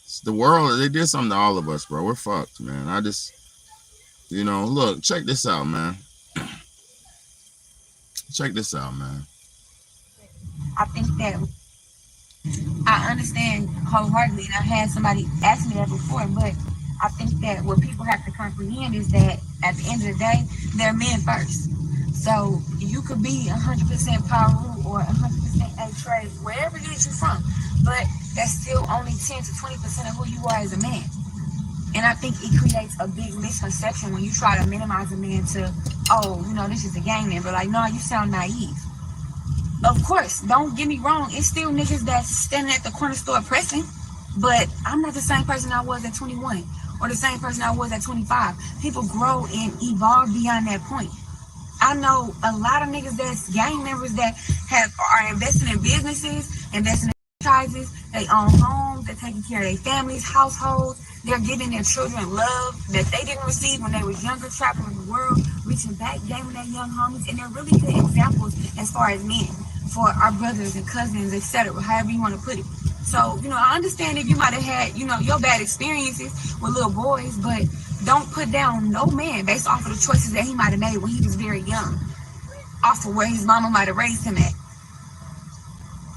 Speaker 2: It's the world, they did something to all of us, bro. We're fucked, man. I just, look, check this out, man. Check this out, man.
Speaker 6: I think that I understand wholeheartedly, and I had somebody ask me that before, but I think that what people have to comprehend is that at the end of the day, they're men first. So you could be 100% Paru or 100% A-Trade, wherever it is you're from, but that's still only 10 to 20% of who you are as a man. And I think it creates a big misconception when you try to minimize a man to, this is a gang member. Like, no, you sound naive. Of course, don't get me wrong. It's still niggas that's standing at the corner store pressing, but I'm not the same person I was at 21 or the same person I was at 25. People grow and evolve beyond that point. I know a lot of niggas that's gang members that are investing in businesses, investing in franchises, they own homes, they're taking care of their families, households, they're giving their children love that they didn't receive when they were younger, traveling the world, reaching back, gaming their young homies, and they're really good examples as far as men for our brothers and cousins, etc., however you want to put it. So, I understand if you might have had, your bad experiences with little boys, but don't put down no man based off of the choices that he might have made when he was very young, off of where his mama might have raised him at.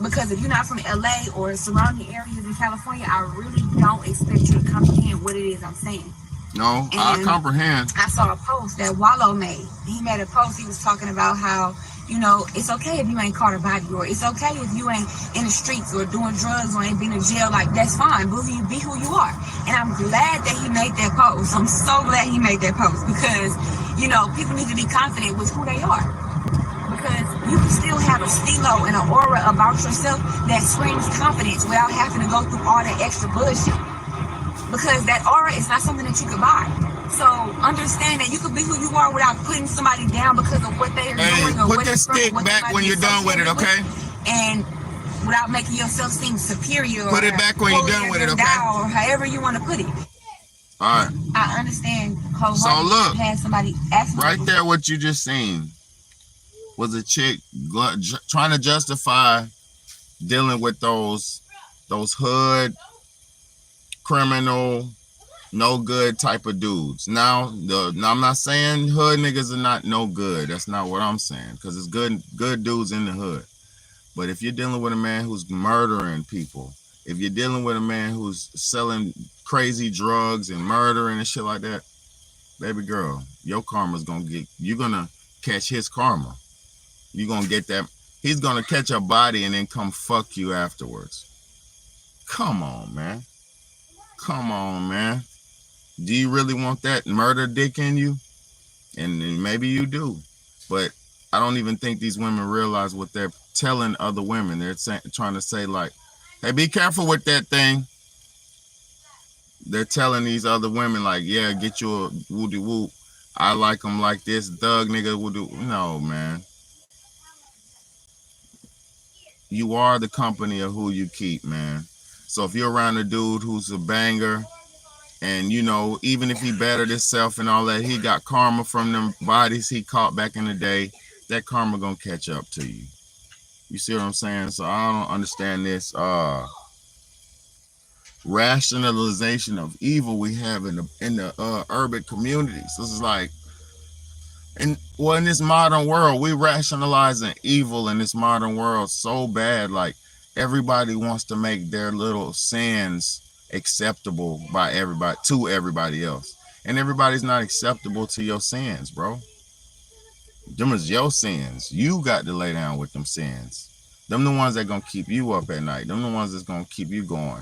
Speaker 6: Because if you're not from LA or surrounding areas in California, I really don't expect you to comprehend what it is I'm saying.
Speaker 2: No, I comprehend.
Speaker 6: I saw a post that Wallow made. He made a post, he was talking about how, it's okay if you ain't caught a body, or it's okay if you ain't in the streets or doing drugs or ain't been in jail. Like, that's fine. Be who you are. And I'm glad that he made that post. I'm so glad he made that post because, people need to be confident with who they are. Because you can still have a stilo and an aura about yourself that screams confidence without having to go through all that extra bullshit. Because that aura is not something that you can buy. So understand that you can be who you are without putting somebody down because of what they are doing or
Speaker 2: put
Speaker 6: what
Speaker 2: that stick back when you're done with it, okay?
Speaker 6: And without making yourself seem superior.
Speaker 2: Put it back when you're done with it, okay?
Speaker 6: Or however you want to put it.
Speaker 2: All right.
Speaker 6: I understand wholeheartedly.
Speaker 2: So look,
Speaker 6: had somebody ask me
Speaker 2: right there, what you just seen was a chick trying to justify dealing with those hood criminal, no good type of dudes. Now I'm not saying hood niggas are not no good. That's not what I'm saying, because it's good dudes in the hood. But if you're dealing with a man who's murdering people, if you're dealing with a man who's selling crazy drugs and murdering and shit like that, baby girl, your karma's you're gonna catch his karma. You're gonna get that. He's gonna catch a body and then come fuck you afterwards. Come on, man. Come on, man. Do you really want that murder dick in you? And maybe you do. But I don't even think these women realize what they're telling other women. They're trying to say, like, hey, be careful with that thing. They're telling these other women, like, yeah, get you a woody whoop. I like them like this. Thug nigga will do. No, man. You are the company of who you keep, man. So if you're around a dude who's a banger, and even if he bettered himself and all that, he got karma from them bodies he caught back in the day, that karma gonna catch up to you. You see what I'm saying? So I don't understand this rationalization of evil we have in the urban communities. This is like, in this modern world, we rationalizing evil in this modern world so bad. Like, everybody wants to make their little sins acceptable by everybody, to everybody else, and everybody's not acceptable to your sins, bro. Them is your sins. You got to lay down with them sins. Them the ones that gonna keep you up at night. Them the ones that's gonna keep you going,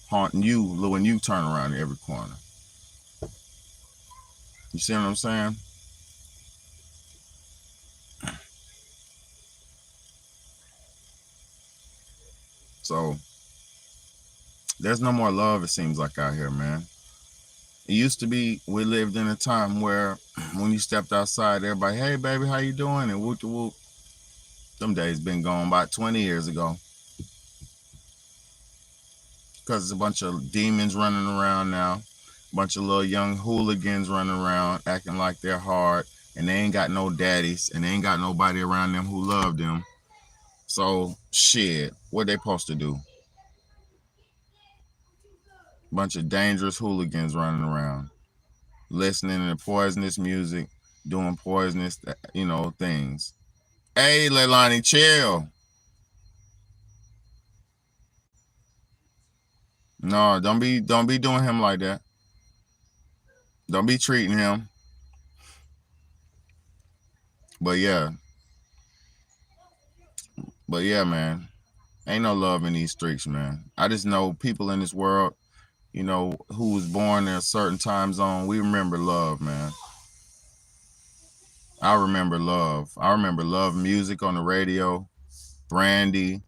Speaker 2: haunting you when you turn around every corner. You see what I'm saying? So there's no more love, it seems like, out here, man. It used to be, we lived in a time where when you stepped outside, everybody, hey, baby, how you doing? And whoop, whoop. Them days been gone about 20 years ago. Because there's a bunch of demons running around now. Bunch of little young hooligans running around acting like they're hard, and they ain't got no daddies, and they ain't got nobody around them who love them. So shit, what they supposed to do? Bunch of dangerous hooligans running around, listening to poisonous music, doing poisonous, things. Hey, Leilani, chill. No, don't be doing him like that. Don't be treating him. But yeah, man, ain't no love in these streets, man. I just know people in this world, who was born in a certain time zone. We remember love, man. I remember love. I remember love music on the radio, Brandy.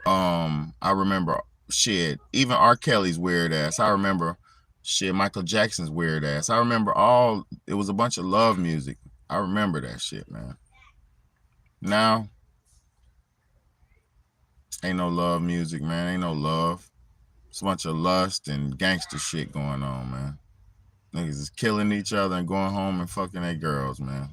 Speaker 2: I remember shit. Even R. Kelly's weird ass. I remember shit. Michael Jackson's weird ass. I remember it was a bunch of love music. I remember that shit, man. Now, ain't no love music, man. Ain't no love. It's a bunch of lust and gangster shit going on, man. Niggas is killing each other and going home and fucking their girls, man.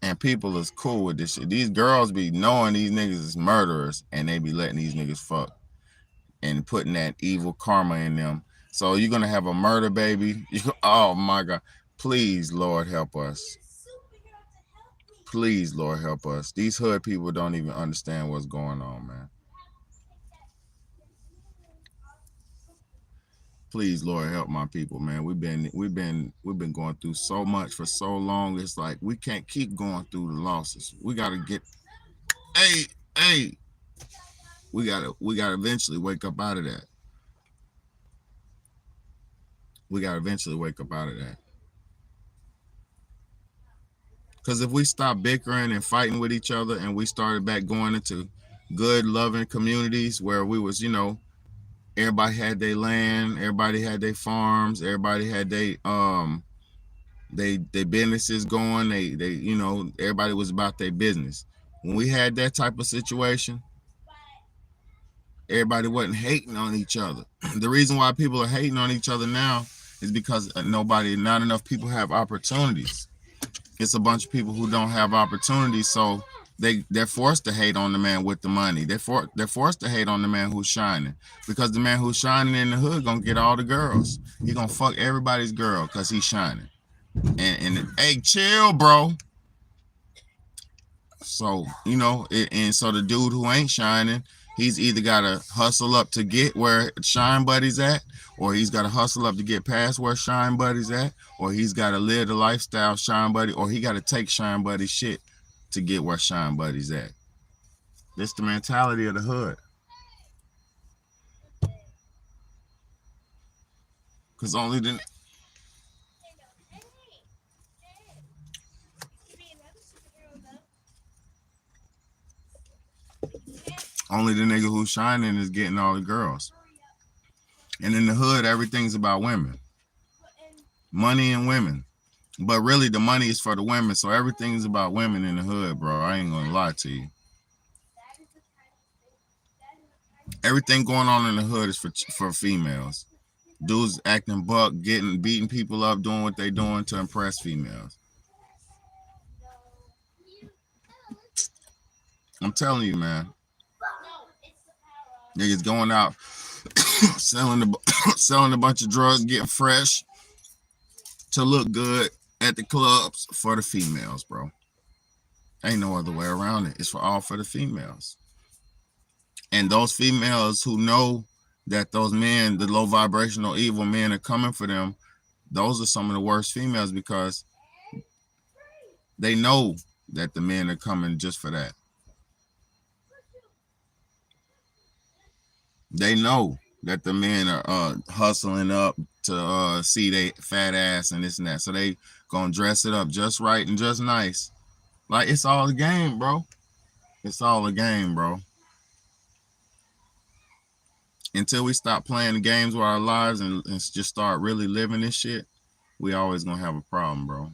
Speaker 2: And people is cool with this shit. These girls be knowing these niggas is murderers, and they be letting these niggas fuck and putting that evil karma in them. So you're gonna have a murder baby. Oh my God. Please, Lord, help us. Please, Lord, help us. These hood people don't even understand what's going on, man. Please, Lord, help my people, man. We've been going through so much for so long. It's like we can't keep going through the losses. We gotta get, hey, we gotta eventually wake up out of that. We gotta eventually wake up out of that. Because if we stop bickering and fighting with each other, and we started back going into good, loving communities where we was, everybody had their land, everybody had their farms, everybody had their businesses going. They everybody was about their business. When we had that type of situation, everybody wasn't hating on each other. The reason why people are hating on each other now is because not enough people have opportunities. It's a bunch of people who don't have opportunities, so they're forced to hate on the man with the money. They're forced to hate on the man who's shining, because the man who's shining in the hood gonna get all the girls. He gonna fuck everybody's girl because he's shining. And hey, chill, bro. So and so the dude who ain't shining, he's either gotta hustle up to get where Shine Buddy's at, or he's gotta hustle up to get past where Shine Buddy's at, or he's gotta live the lifestyle Shine Buddy, or he gotta take Shine Buddy's shit to get where Shine Buddy's at. That's the mentality of the hood. Cause only the nigga who's shining is getting all the girls. And in the hood, everything's about women. Money and women. But really, the money is for the women, so everything's about women in the hood, bro. I ain't gonna lie to you. Everything going on in the hood is for females. Dudes acting buck, beating people up, doing what they doing to impress females. I'm telling you, man. Niggas going out selling a bunch of drugs, getting fresh to look good at the clubs for the females, bro. Ain't no other way around it. It's for the females. And those females who know that those men, the low vibrational evil men, are coming for them, those are some of the worst females, because they know that the men are coming just for that. They know that the men are hustling up to see they fat ass and this and that. So they gonna dress it up just right and just nice. Like, it's all a game, bro. It's all a game, bro. Until we stop playing the games with our lives and just start really living this shit, we always gonna have a problem, bro.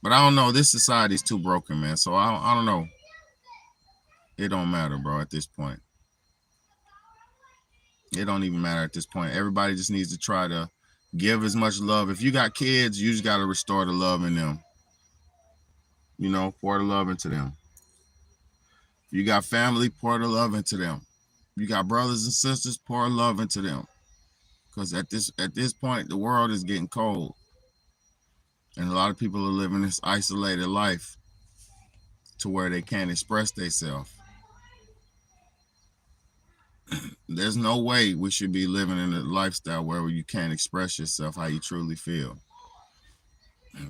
Speaker 2: But I don't know. This society's too broken, man. So I don't know. It don't matter, bro, at this point. It don't even matter at this point. Everybody just needs to try to give as much love. If you got kids, you just got to restore the love in them. You know, pour the love into them. If you got family, pour the love into them. You got brothers and sisters, pour love into them. Because at this point, the world is getting cold. And a lot of people are living this isolated life to where they can't express themselves. There's no way we should be living in a lifestyle where you can't express yourself how you truly feel.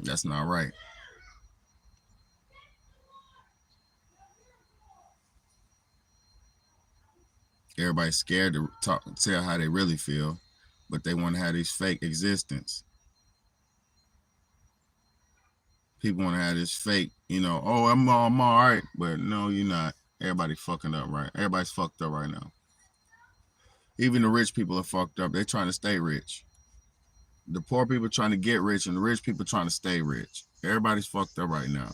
Speaker 2: That's not right. Everybody's scared to tell how they really feel, but they want to have this fake existence. People want to have this fake, you know, oh, I'm all right, but no, you're not. Everybody's fucking up, right? Everybody's fucked up right now. Even the rich people are fucked up. They're trying to stay rich. The poor people are trying to get rich, and the rich people are trying to stay rich. Everybody's fucked up right now.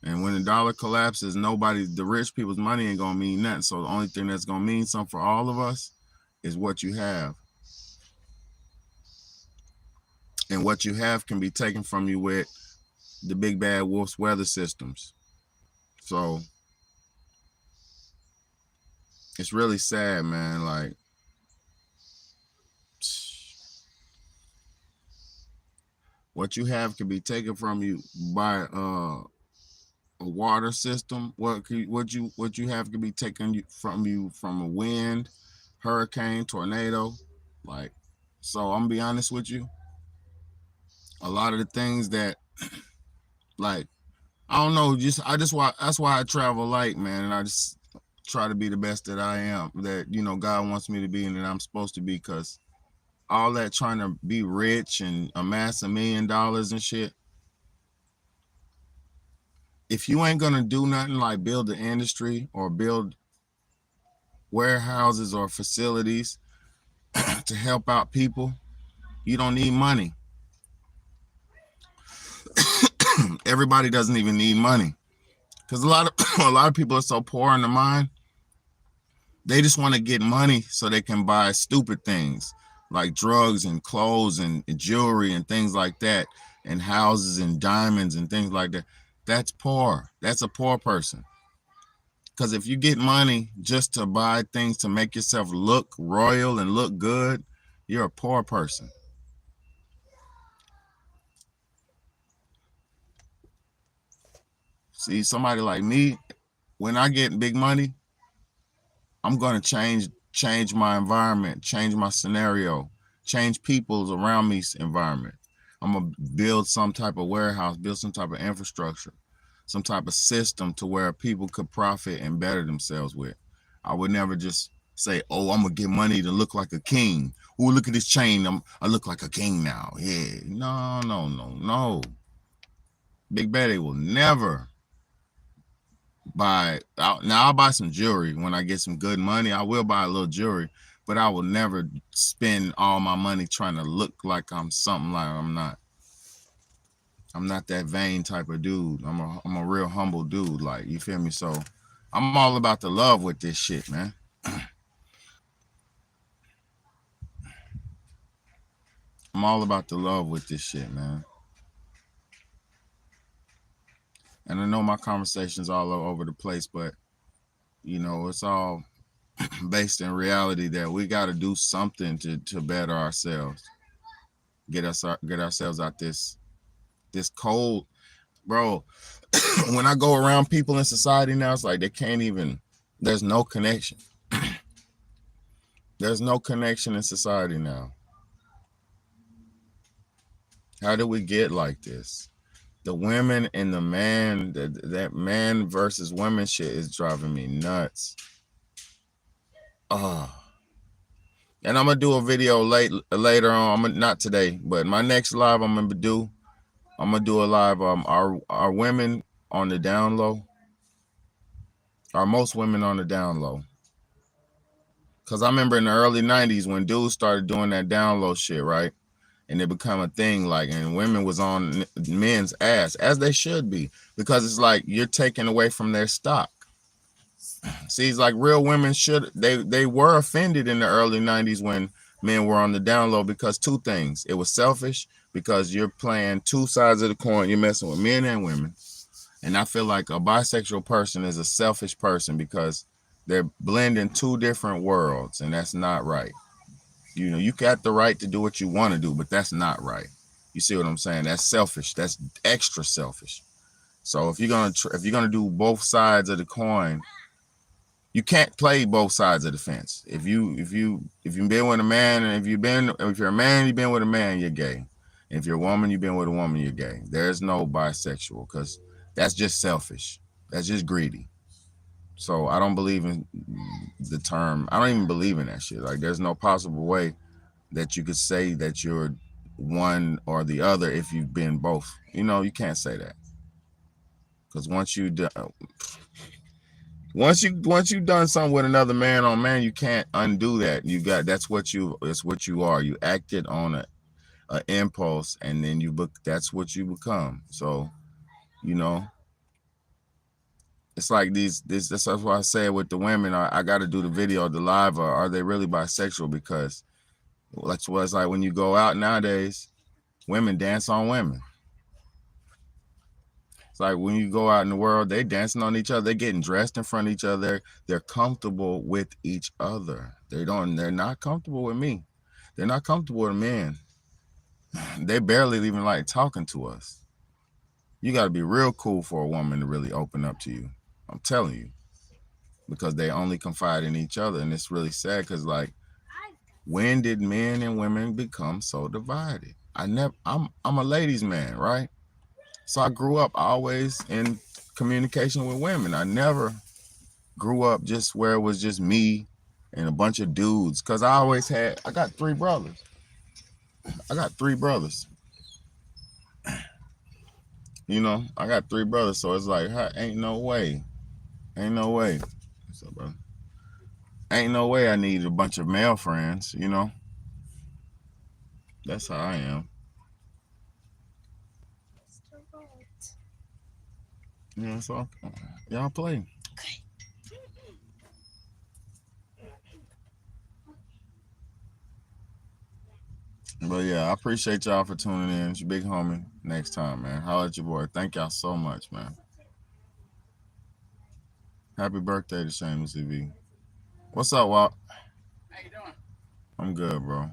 Speaker 2: And when the dollar collapses, the rich people's money ain't gonna mean nothing. So the only thing that's gonna mean something for all of us is what you have. And what you have can be taken from you with the big bad wolf's weather systems. So it's really sad, man. Like, what you have can be taken from you by a water system. What you have can be taken from you from a wind, hurricane, tornado. Like, so I'm gonna be honest with you. A lot of the things that, like, I don't know, that's why I travel light, man, and I just try to be the best that I am, that, you know, God wants me to be and that I'm supposed to be, because all that trying to be rich and amass $1 million and shit, if you ain't gonna do nothing like build the industry or build warehouses or facilities to help out people, you don't need money. Everybody doesn't even need money, because a lot of people are so poor in the mind. They just want to get money so they can buy stupid things like drugs and clothes and jewelry and things like that, and houses and diamonds and things like that. That's poor. That's a poor person. Because if you get money just to buy things to make yourself look royal and look good, you're a poor person. See, somebody like me, when I get big money, I'm going to change my environment, change my scenario, change people's around me's environment. I'm going to build some type of warehouse, build some type of infrastructure, some type of system to where people could profit and better themselves with. I would never just say, oh, I'm going to get money to look like a king. Oh, look at this chain. I look like a king now. Yeah, no. Big Betty will never buy. Now I'll buy some jewelry when I get some good money. I will buy a little jewelry, but I will never spend all my money trying to look like I'm something like I'm not. I'm not that vain type of dude. I'm a real humble dude. Like, you feel me? So I'm all about the love with this shit, man. I'm all about the love with this shit, man. And I know my conversation's all over the place, but, you know, it's all based in reality that we got to do something to better ourselves, get ourselves out this cold, bro. When I go around people in society now, it's like they can't even. There's no connection. There's no connection in society now. How did we get like this? The women and the man, that man versus women shit is driving me nuts. And I'm gonna do a video later on. Not today, but my next live I'm gonna do a live. Are women on the down low? Are most women on the down low? Because I remember in the early 90s when dudes started doing that down low shit, right? And it become a thing, like, and women was on men's ass, as they should be, because it's like you're taking away from their stock. See, it's like real women they were offended in the early 90s when men were on the down low because two things. It was selfish because you're playing two sides of the coin. You're messing with men and women. And I feel like a bisexual person is a selfish person because they're blending two different worlds, and that's not right. You know, you got the right to do what you want to do, but that's not right. You see what I'm saying? That's selfish. That's extra selfish. So if you're gonna do both sides of the coin, you can't play both sides of the fence. If you've been with a man, and if you're a man, you've been with a man, you're gay. And if you're a woman, you've been with a woman, you're gay. There's no bisexual because that's just selfish. That's just greedy. So I don't believe in the term. I don't even believe in that shit. Like there's no possible way that you could say that you're one or the other if you've been both. You know, you can't say that. Because once you've done something with another man on man, you can't undo that. That's what you are. You acted on an impulse, and then that's what you become. So, you know, it's like that's why I say with the women, I got to do the video, the live, are they really bisexual? Because that's what it's like when you go out nowadays, women dance on women. It's like when you go out in the world, they dancing on each other. They're getting dressed in front of each other. They're comfortable with each other. They're not comfortable with me. They're not comfortable with men. They barely even like talking to us. You got to be real cool for a woman to really open up to you. I'm telling you, because they only confide in each other. And it's really sad because like, when did men and women become so divided? I'm a ladies' man, right? So I grew up always in communication with women. I never grew up just where it was just me and a bunch of dudes. Cause I got three brothers. You know, I got three brothers. So it's like, ain't no way. What's up, brother? Ain't no way I need a bunch of male friends, you know? That's how I am. Yeah, so y'all play.
Speaker 3: Okay.
Speaker 2: But yeah, I appreciate y'all for tuning in. It's your big homie. Next time, man. Holla at your boy. Thank y'all so much, man. Happy birthday to Shameless TV. What's up, Walt?
Speaker 7: How you doing?
Speaker 2: I'm good, bro.